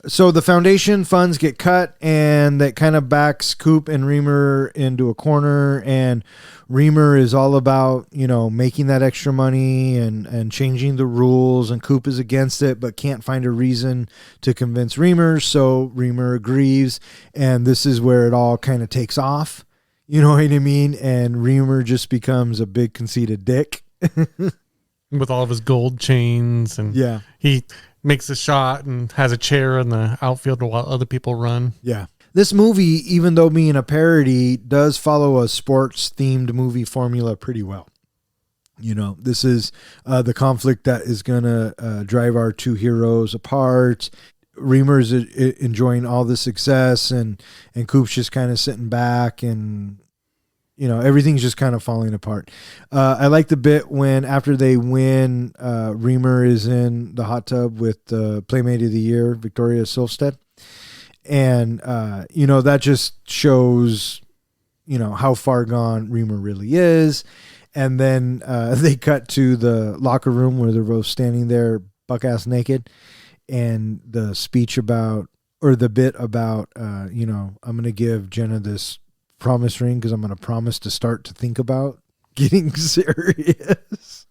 So the foundation funds get cut, and that kind of backs Coop and Reamer into a corner, and Reamer is all about, making that extra money and changing the rules, and Coop is against it but can't find a reason to convince Reamer, so Reamer agrees, and this is where it all kind of takes off, you know what I mean? And Reamer just becomes a big conceited dick. With all of his gold chains, and yeah, he makes a shot and has a chair in the outfield while other people run. Yeah. This movie, even though being a parody, does follow a sports-themed movie formula pretty well. This is the conflict that is going to drive our 2 heroes apart. Reamer's enjoying all the success, and Coop's just kind of sitting back, and everything's just kind of falling apart. I like the bit when after they win, Reamer is in the hot tub with the Playmate of the Year, Victoria Silvstedt. And, that just shows, how far gone Reamer really is. And then they cut to the locker room where they're both standing there buck-ass naked. And the speech about, or the bit about, I'm going to give Jenna this promise ring because I'm going to promise to start to think about getting serious.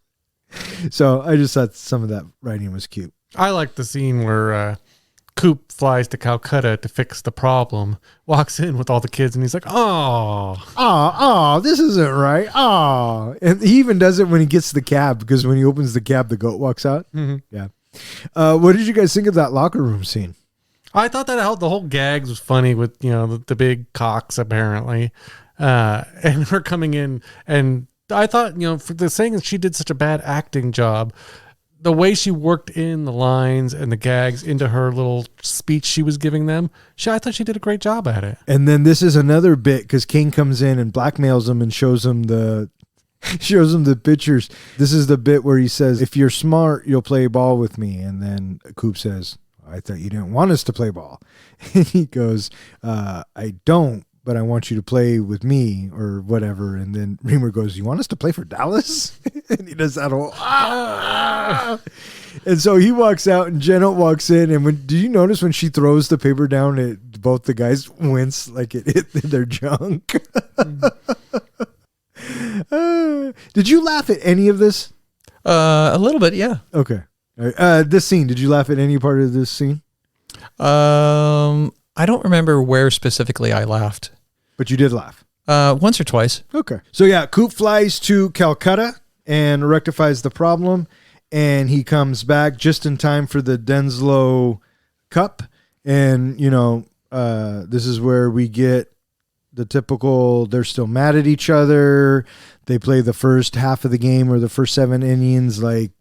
So I just thought some of that writing was cute. I like the scene where Coop flies to Calcutta to fix the problem, walks in with all the kids, and he's like, oh, this isn't right. Oh, and he even does it when he gets to the cab, because when he opens the cab, the goat walks out. Mm-hmm. Yeah. What did you guys think of that locker room scene? I thought that the whole gags was funny with, the big cocks apparently, and her coming in, and I thought, for the saying that she did such a bad acting job, the way she worked in the lines and the gags into her little speech she was giving them, I thought she did a great job at it. And then this is another bit because King comes in and blackmails him and shows him the pictures. This is the bit where he says, "If you're smart, you'll play ball with me." And then Coop says, I thought you didn't want us to play ball. And he goes, I don't, but I want you to play with me or whatever. And then Reamer goes, you want us to play for Dallas? And he does that whole, And so he walks out and Jenna walks in. And did you notice when she throws the paper down, both the guys wince like it hit their junk? Did you laugh at any of this? A little bit, yeah. Okay. This scene, did you laugh at any part of this scene? I don't remember where specifically I laughed. But you did laugh. Once or twice. Okay. So yeah, Coop flies to Calcutta and rectifies the problem, and he comes back just in time for the Denzel Cup. And, this is where we get the typical, they're still mad at each other. They play the first half of the game or the first 7 innings like,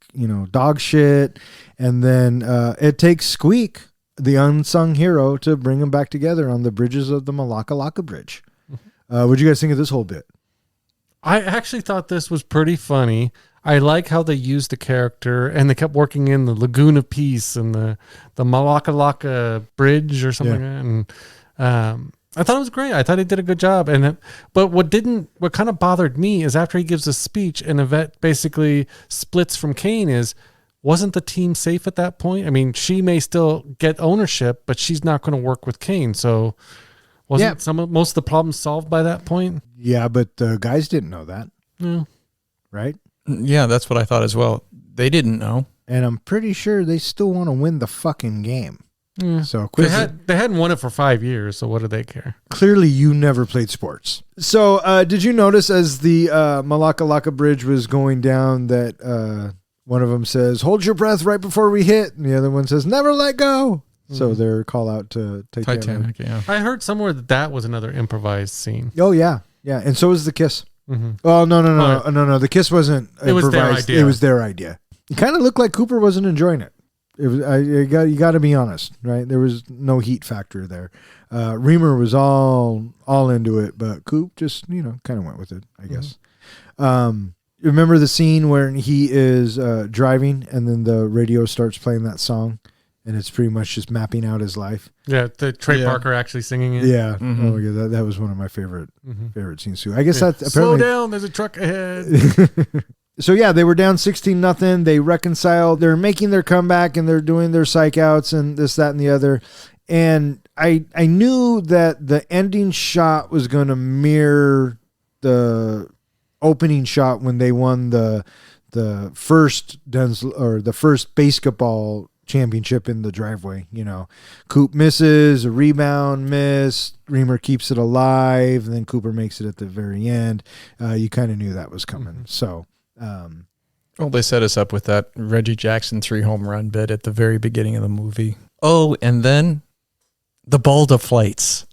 dog shit. And then it takes Squeak, the unsung hero, to bring them back together on the bridges of the Malacca Bridge. What'd you guys think of this whole bit? I actually thought this was pretty funny. I like how they used the character, and they kept working in the Lagoon of Peace and the Malacca Bridge or something like that. And I thought it was great. I thought he did a good job. But what kind of bothered me is after he gives a speech and Yvette basically splits from Kane wasn't the team safe at that point? I mean, she may still get ownership, but she's not going to work with Kane. So wasn't most of the problems solved by that point? Yeah, but the guys didn't know that. Yeah. Right? Yeah, that's what I thought as well. They didn't know. And I'm pretty sure they still want to win the fucking game. Yeah. So they hadn't won it for 5 years, so what do they care? Clearly, you never played sports. So did you notice as the Malacca Bridge was going down that one of them says, hold your breath right before we hit, and the other one says, never let go. So their call out to Titanic. Yeah. I heard somewhere that was another improvised scene. Oh, yeah. Yeah, and so was the kiss. Mm-hmm. Oh, no. The kiss wasn't It was their improvised. idea. It was their idea. It kind of looked like Cooper wasn't enjoying it. It was. You got to be honest, right? There was no heat factor there. Reamer was all into it, but Coop just kind of went with it, I guess. Remember the scene where he is driving and then the radio starts playing that song, and it's pretty much just mapping out his life. Yeah, the Trey Parker actually singing it. Yeah. Mm-hmm. Oh my god, that was one of my favorite scenes too. I guess that Slow apparently. down, there's a truck ahead. So yeah, they were down 16-0. They reconciled. They're making their comeback and they're doing their psych outs and this, that, and the other. And I knew that the ending shot was going to mirror the opening shot when they won the first Denzel or the first BASEketball championship in the driveway. Coop misses a rebound miss. Reamer keeps it alive, and then Cooper makes it at the very end. You kind of knew that was coming. So. Well, they set us up with that Reggie Jackson 3 home run bit at the very beginning of the movie. Oh, and then the ball deflates.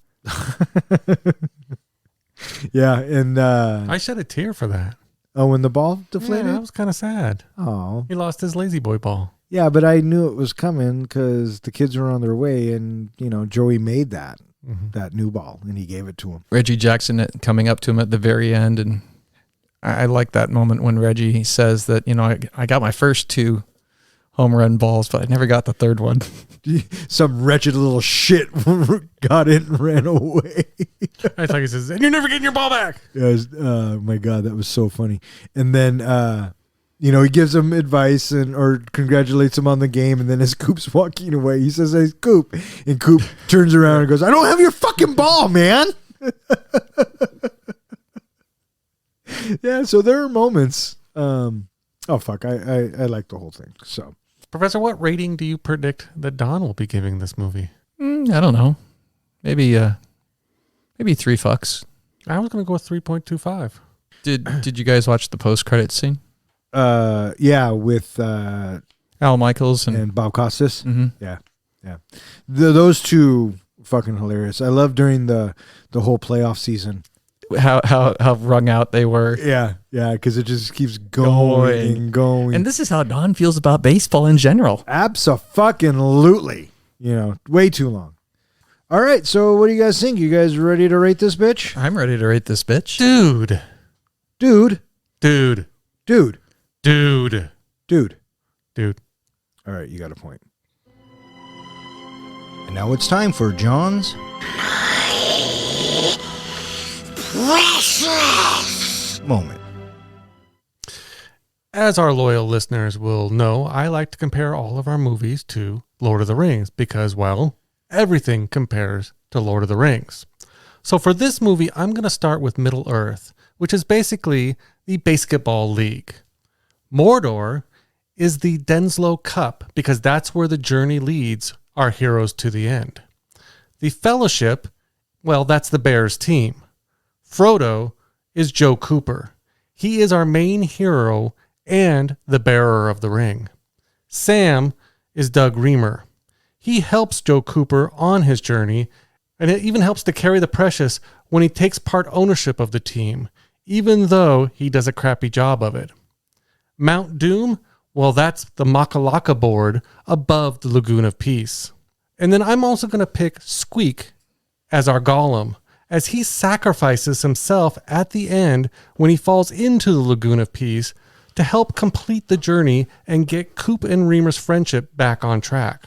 Yeah, and I shed a tear for that. oh, when the ball deflated? Yeah, that was kind of sad. Oh. He lost his lazy boy ball. Yeah, but I knew it was coming because the kids were on their way, and Joey made that new ball, and he gave it to him. Reggie Jackson coming up to him at the very end, and I like that moment when Reggie says that, I got my first 2 home run balls, but I never got the third one. Some wretched little shit got it and ran away. I thought he says, and you're never getting your ball back. Oh my God, that was so funny. And then, he gives him advice or congratulates him on the game. And then as Coop's walking away, he says, hey, Coop. And Coop turns around and goes, I don't have your fucking ball, man. Yeah, so there are moments. Oh, fuck. I like the whole thing. So, Professor, what rating do you predict that Don will be giving this movie? I don't know. Maybe 3 fucks. I was going to go with 3.25. Did you guys watch the post-credit scene? Yeah, with Al Michaels and Bob Costas. Mm-hmm. Yeah. Those two fucking hilarious. I love during the whole playoff season. How wrung out they were. Yeah, because it just keeps going and going. And this is how Don feels about baseball in general. Abso-fucking-lutely. Way too long. All right, so what do you guys think? You guys ready to rate this bitch? I'm ready to rate this bitch. Dude. All right, you got a point. And now it's time for John's Precious Moment. As our loyal listeners will know, I like to compare all of our movies to Lord of the Rings because, well, everything compares to Lord of the Rings. So for this movie, I'm going to start with Middle-earth, which is basically the BASEketball league. Mordor is the Denzel Cup because that's where the journey leads our heroes to the end. The Fellowship, well, that's the Bears team. Frodo is Joe Cooper. He is our main hero and the bearer of the ring. Sam is Doug Reamer. He helps Joe Cooper on his journey, and it even helps to carry the Precious when he takes part ownership of the team, even though he does a crappy job of it. Mount Doom, well, that's the Makalaka board above the Lagoon of Peace. And then I'm also going to pick Squeak as our Gollum, as he sacrifices himself at the end when he falls into the Lagoon of Peace to help complete the journey and get Coop and Reamer's friendship back on track.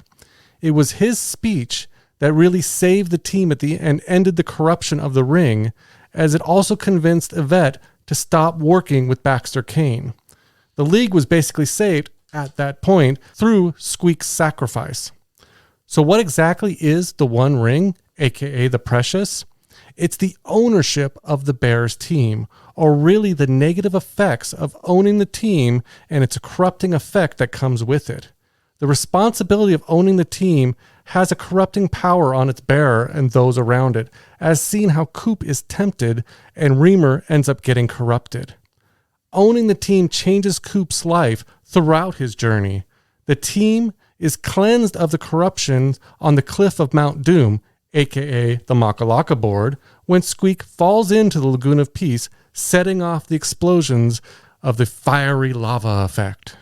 It was his speech that really saved the team at the end, ended the corruption of the ring, as it also convinced Yvette to stop working with Baxter Kane. The league was basically saved at that point through Squeak'S sacrifice. So what exactly is the One Ring, aka the Precious? It's the ownership of the Bears team, or really the negative effects of owning the team and its corrupting effect that comes with it. The responsibility of owning the team has a corrupting power on its bearer and those around it, as seen how Coop is tempted and Reamer ends up getting corrupted. Owning the team changes Coop's life throughout his journey. The team is cleansed of the corruption on the cliff of Mount Doom, aka the Makalaka board, when Squeak falls into the Lagoon of Peace, setting off the explosions of the fiery lava effect.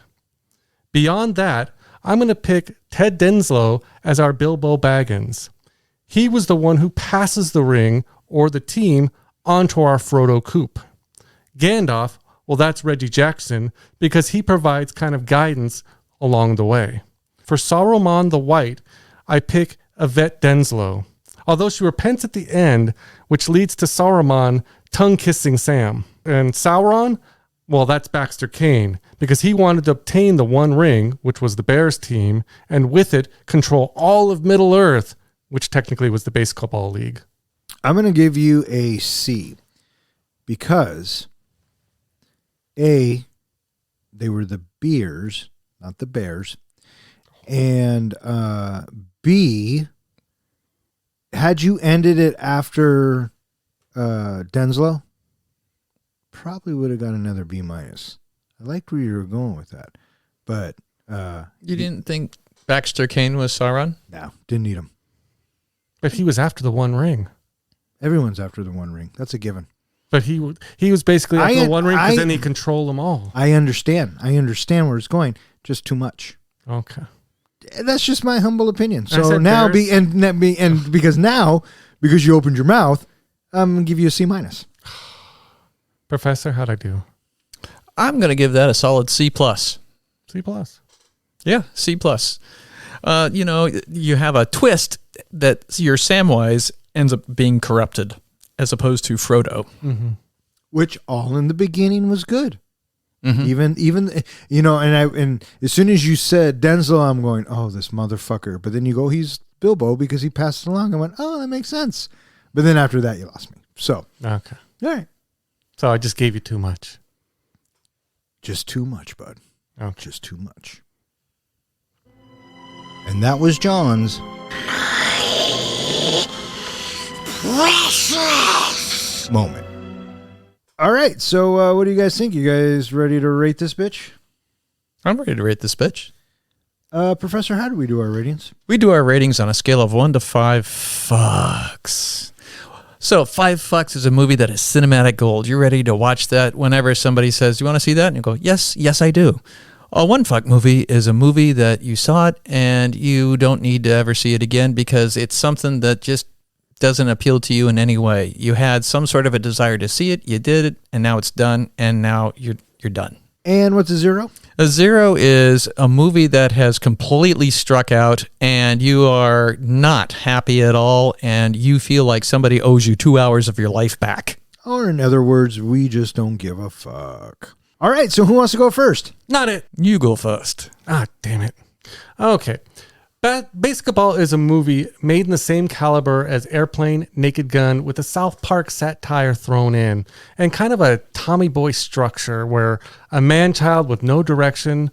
Beyond that, I'm going to pick Ted Denslow as our Bilbo Baggins. He was the one who passes the ring, or the team, onto our Frodo Coop. Gandalf, well, that's Reggie Jackson, because he provides kind of guidance along the way. For Saruman the White, I pick Yvette Denslow, although she repents at the end, which leads to Saruman tongue-kissing Sam. And Sauron, well, that's Baxter Kane, because he wanted to obtain the One Ring, which was the Bears team, and with it, control all of Middle-earth, which technically was the BASEketball league. I'm going to give you a C because A, they were the Bears, not the Bears, and B, had you ended it after Denslow, probably would have got another B minus. I liked where you were going with that, but You didn't think Baxter Kane was Sauron? no, didn't need him. But he was after the One Ring. Everyone's after the One Ring. That's a given. But he was basically after the One Ring because then he controlled them all. I understand. I understand where it's going. Just too much. Okay. That's just my humble opinion. I So said now Bears. because you opened your mouth, I'm gonna give you a C minus. Professor, how'd I do? I'm going to give that a solid C+. C+. Yeah, C+. You have a twist that your Samwise ends up being corrupted as opposed to Frodo. Mm-hmm. Which all in the beginning was good. Mm-hmm. Even and as soon as you said Denzel, I'm going, oh, this motherfucker. But then you go, he's Bilbo because he passed it along. I went, oh, that makes sense. But then after that, you lost me. So Okay. all right, So I just gave you too much. just too much, bud. Okay. Just too much. And that was John's Precious Moment. All right, so what do you guys think? You guys ready to rate this bitch? I'm ready to rate this bitch. Professor, how do we do our ratings? We do our ratings on a scale of 1 to 5 fucks. So 5 fucks is a movie that is cinematic gold. You're ready to watch that whenever somebody says, "Do you want to see that?" And you go, yes, I do. A 1 fuck movie is a movie that you saw it and you don't need to ever see it again because it's something that just doesn't appeal to you in any way. You had some sort of a desire to see it, you did it, and now it's done, and now you're done. And what's a 0? A 0 is a movie that has completely struck out and you are not happy at all and you feel like somebody owes you 2 hours of your life back. Or in other words, we just don't give a fuck. All right, so who wants to go first? Not it. You go first. Ah, damn it. Okay. BASEketball is a movie made in the same caliber as Airplane, Naked Gun, with a South Park satire thrown in, and kind of a Tommy Boy structure where a man-child with no direction,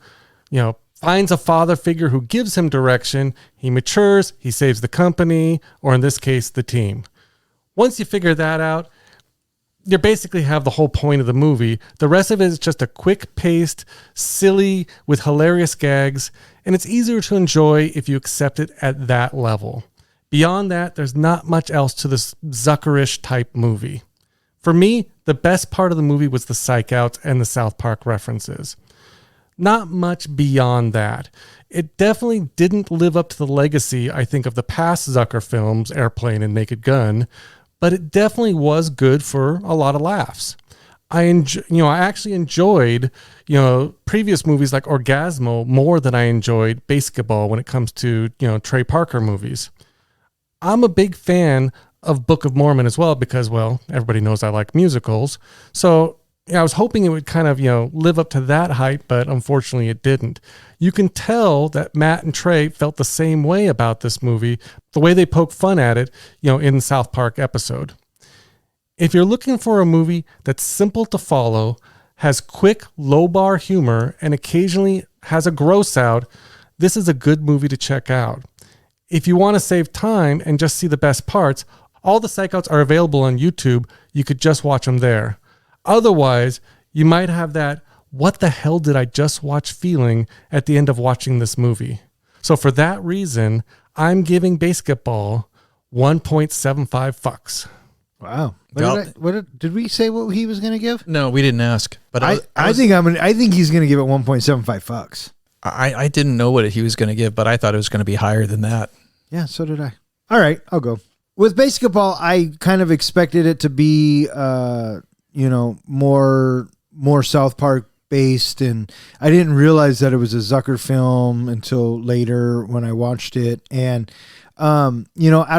finds a father figure who gives him direction, he matures, he saves the company, or in this case, the team. Once you figure that out, you basically have the whole point of the movie. The rest of it is just a quick-paced, silly, with hilarious gags, and it's easier to enjoy if you accept it at that level. Beyond that, there's not much else to this Zucker-ish type movie. For me, the best part of the movie was the psych outs and the South Park references. Not much beyond that. It definitely didn't live up to the legacy, I think, of the past Zucker films, Airplane and Naked Gun, but it definitely was good for a lot of laughs. I actually enjoyed, previous movies like Orgasmo more than I enjoyed BASEketball when it comes to, Trey Parker movies. I'm a big fan of Book of Mormon as well because, well, everybody knows I like musicals. So I was hoping it would kind of, live up to that hype, but unfortunately it didn't. You can tell that Matt and Trey felt the same way about this movie, the way they poke fun at it, in the South Park episode. If you're looking for a movie that's simple to follow, has quick, low-bar humor, and occasionally has a gross out, this is a good movie to check out. If you want to save time and just see the best parts, all the psych outs are available on YouTube. You could just watch them there. Otherwise, you might have that, what the hell did I just watch feeling at the end of watching this movie? So for that reason, I'm giving BASEketball 1.75 fucks. Wow. Did we say what he was going to give? No, we didn't ask. But I think he's going to give it 1.75 fucks. I didn't know what he was going to give, but I thought it was going to be higher than that. Yeah, so did I. All right, I'll go. With BASEketball, I kind of expected it to be more South Park based, and I didn't realize that it was a Zucker film until later when I watched it. And out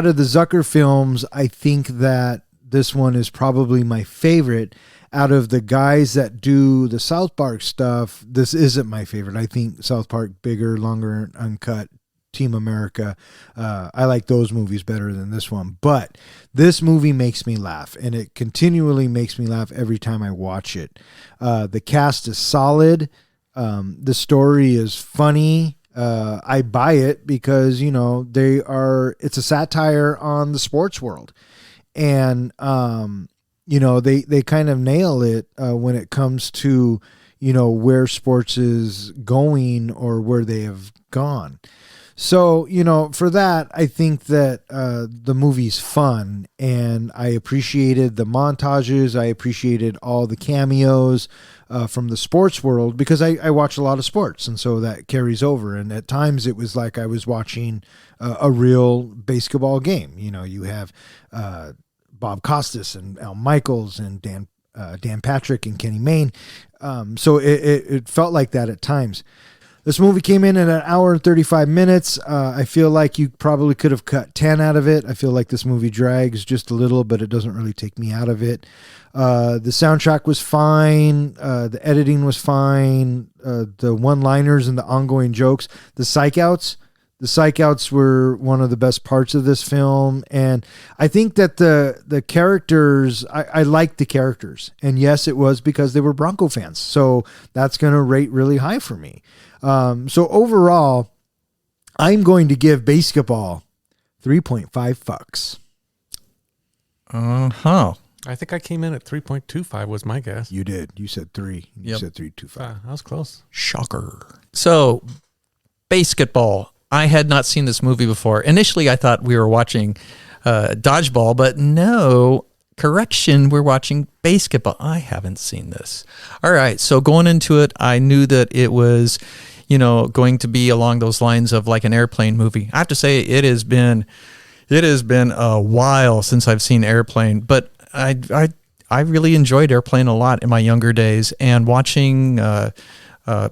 of the Zucker films, I think that this one is probably my favorite. Out of the guys that do the South Park stuff, this isn't my favorite. I think South Park, bigger, longer, uncut, Team America. I like those movies better than this one. But this movie makes me laugh, and it continually makes me laugh every time I watch it. The cast is solid. The story is funny. I buy it because, it's a satire on the sports world. And, they kind of nail it when it comes to, where sports is going or where they have gone. So, for that, I think that the movie's fun, and I appreciated the montages. I appreciated all the cameos from the sports world because I watch a lot of sports, and so that carries over. And at times it was like I was watching a real BASEketball game. You have Bob Costas and Al Michaels and Dan Patrick and Kenny Mayne. So it felt like that at times. This movie came in at an hour and 35 minutes. I feel like you probably could have cut 10 out of it. I feel like this movie drags just a little, but it doesn't really take me out of it. The soundtrack was fine. The editing was fine. The one-liners and the ongoing jokes. The psych outs were one of the best parts of this film. And I think that the characters, I liked the characters. And yes, it was because they were Bronco fans. So that's going to rate really high for me. So overall, I'm going to give BASEketball 3.5 fucks. I think I came in at 3.25 was my guess. You did. You said 3. You said 3.25. I was close. Shocker. So, BASEketball. I had not seen this movie before. Initially, I thought we were watching Dodgeball, but no, correction, we're watching BASEketball. I haven't seen this. All right, so going into it, I knew that it was, going to be along those lines of like an Airplane movie. I have to say, it has been a while since I've seen Airplane, but I I really enjoyed Airplane a lot in my younger days, and watching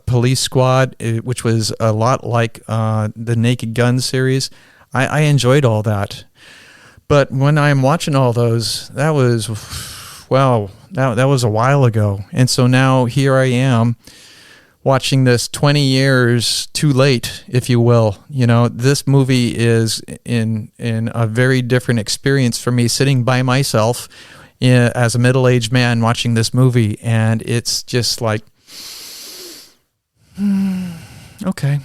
Police Squad, which was a lot like the Naked Gun series, I enjoyed all that. But when I'm watching all those, that was, that was a while ago. And so now here I am watching this 20 years too late, if you will. You know, this movie is in a very different experience for me, sitting by myself as a middle-aged man watching this movie. And it's just like, okay.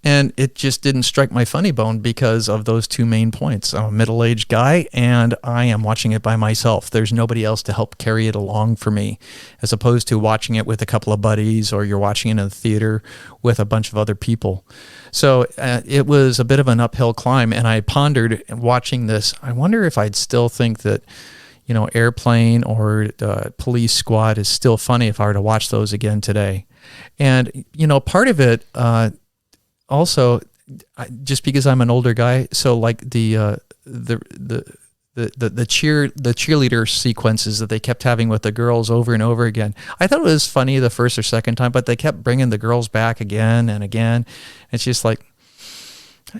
And it just didn't strike my funny bone because of those two main points. I'm a middle-aged guy, and I am watching it by myself. There's nobody else to help carry it along for me, as opposed to watching it with a couple of buddies, or you're watching it in the theater with a bunch of other people. So it was a bit of an uphill climb, and I pondered watching this. I wonder if I'd still think that, you know, Airplane or Police Squad is still funny if I were to watch those again today. And, you know, part of it... also, just because I'm an older guy, so like the cheerleader sequences that they kept having with the girls over and over again, I thought it was funny the first or second time, but they kept bringing the girls back again and again. It's just like,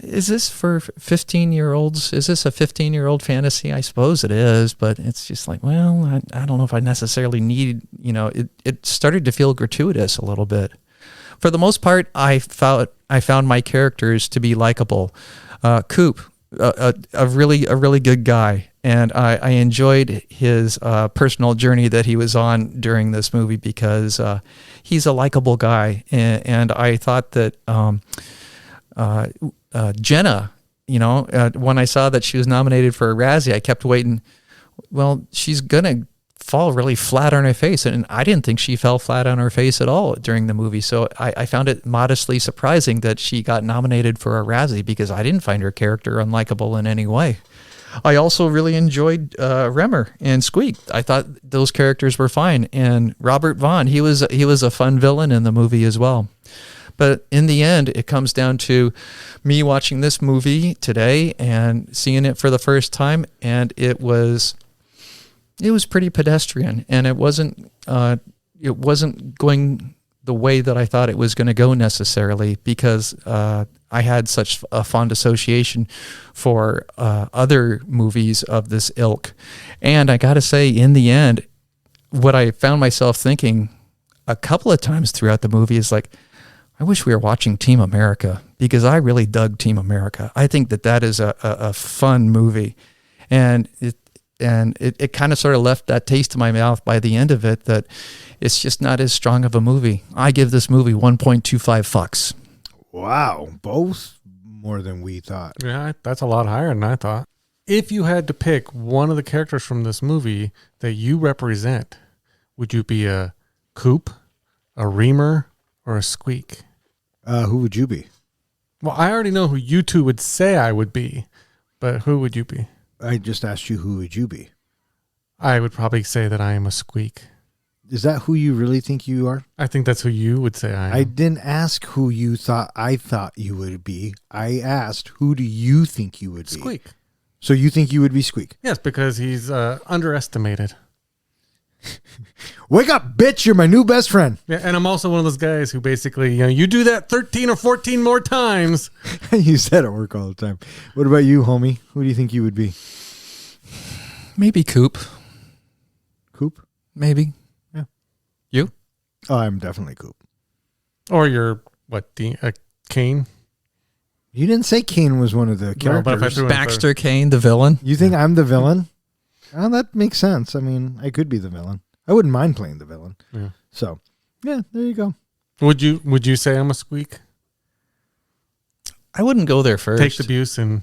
is this for 15-year-olds? Is this a 15-year-old fantasy? I suppose it is, but it's just like, well, I don't know if I necessarily need, you know, it started to feel gratuitous a little bit. For the most part, I found my characters to be likable. Coop, a really good guy, and I enjoyed his personal journey that he was on during this movie because he's a likable guy, and I thought that Jenna, you know, when I saw that she was nominated for a Razzie, I kept waiting. Well, she's gonna fall really flat on her face, and I didn't think she fell flat on her face at all during the movie. So I found it modestly surprising that she got nominated for a Razzie because I didn't find her character unlikable in any way. I also really enjoyed Remmer and Squeak. I thought those characters were fine, and Robert Vaughn, he was a fun villain in the movie as well. But in the end, it comes down to me watching this movie today and seeing it for the first time, and it was pretty pedestrian, and it wasn't going the way that I thought it was going to go necessarily, because I had such a fond association for other movies of this ilk. And I got to say, in the end, what I found myself thinking a couple of times throughout the movie is like, I wish we were watching Team America, because I really dug Team America. I think that is a fun movie, and it kind of sort of left that taste in my mouth by the end of it, that it's just not as strong of a movie. I give this movie 1.25 fucks. Wow, both more than we thought. Yeah, that's a lot higher than I thought. If you had to pick one of the characters from this movie that you represent, would you be a Coop, a Reamer, or a Squeak? Who would you be? Well, I already know who you two would say I would be, but who would you be? I just asked you, who would you be? I would probably say that I am a Squeak. Is that who you really think you are? I think that's who you would say I am. I didn't ask who you thought I thought you would be. I asked, who do you think you would be? Squeak. So you think you would be Squeak? Yes, because he's underestimated. Wake up, bitch! You're my new best friend. Yeah, and I'm also one of those guys who basically, you know, you do that 13 or 14 more times. You said at work all the time. What about you, homie? Who do you think you would be? Maybe Coop. Coop? Maybe. Yeah. You? Oh, I'm definitely Coop. Or you're, Kane? You didn't say Kane was one of the No, characters. but if I threw in Baxter Kane, the villain. You think I'm the villain? Oh, that makes sense. I mean, I could be the villain. I wouldn't mind playing the villain. Yeah. So, yeah, there you go. Would you say I'm a Squeak? I wouldn't go there first. Take the abuse and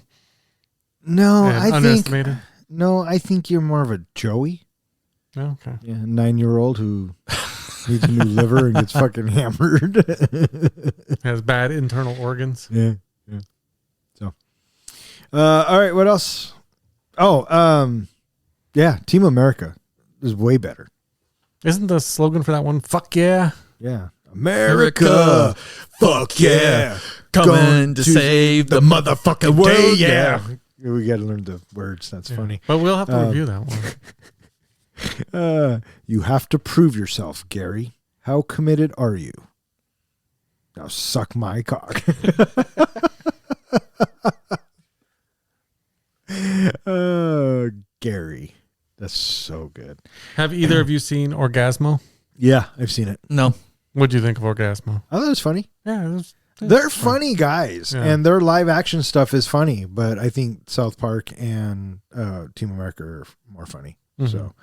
I underestimated? I think you're more of a Joey. Oh, okay. Yeah, 9-year-old who needs a new liver and gets fucking hammered. Has bad internal organs. Yeah. So, all right, what else? Oh, yeah, Team America is way better. Isn't the slogan for that one, fuck yeah? Yeah. America, fuck yeah. Coming to save the motherfucking world. Yeah. We got to learn the words. That's funny. But we'll have to review that one. You have to prove yourself, Gary. How committed are you? Now suck my cock. Gary. That's so good. Have either of you seen Orgasmo? Yeah, I've seen it. No. What'd you think of Orgasmo? I thought it was funny. Yeah, They're funny guys, Yeah. and their live action stuff is funny, but I think South Park and Team America are more funny. So,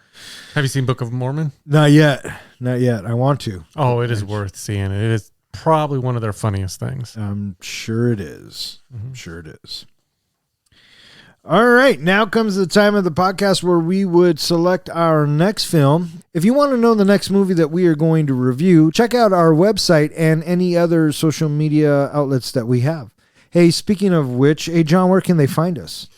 have you seen Book of Mormon? not yet. I want to. Oh, it is worth seeing. It is probably one of their funniest things. I'm sure it is. I'm sure it is. All right, now comes the time of the podcast where we would select our next film. If you want to know the next movie that we are going to review, check out our website and any other social media outlets that we have. Hey, speaking of which, hey, John, where can they find us?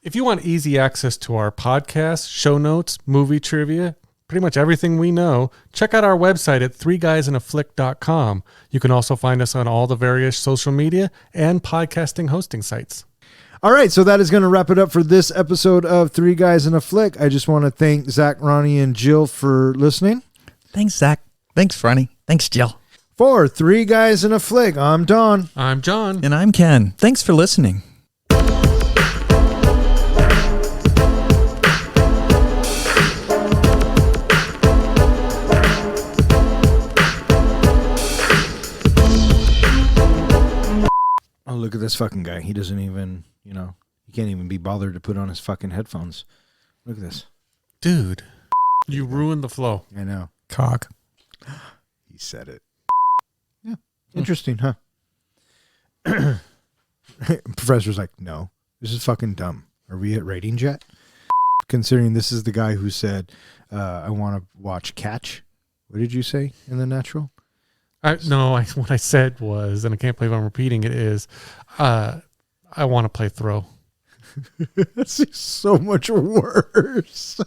If you want easy access to our podcast, show notes, movie trivia, pretty much everything we know, check out our website at threeguysandaflick.com. You can also find us on all the various social media and podcasting hosting sites. All right, so that is going to wrap it up for this episode of Three Guys and a Flick. I just want to thank Zach, Ronnie, and Jill for listening. Thanks, Zach. Thanks, Ronnie. Thanks, Jill. For Three Guys and a Flick, I'm Don. I'm John. And I'm Ken. Thanks for listening. Oh, look at this fucking guy. He doesn't even, he can't even be bothered to put on his fucking headphones. Look at this. Dude, you ruined the flow. I know. Cock. He said it. Yeah. Interesting, huh? Professor's like, no, this is fucking dumb. Are we at ratings yet? Considering this is the guy who said, I want to watch Catch. What did you say in The Natural? What I said was, and I can't believe I'm repeating it, is I want to play Throw. That's so much worse.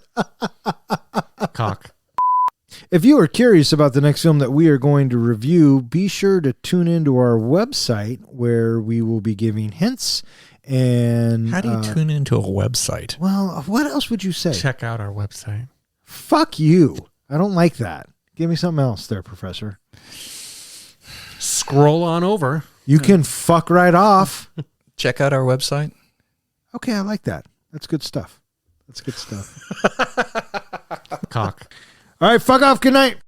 Cock. If you are curious about the next film that we are going to review, be sure to tune into our website where we will be giving hints. And How do you tune into a website? Well, what else would you say? Check out our website. Fuck you. I don't like that. Give me something else there, Professor. Scroll on over. You can fuck right off. Check out our website. Okay, I like that. That's good stuff. Cock. All right, fuck off. Good night.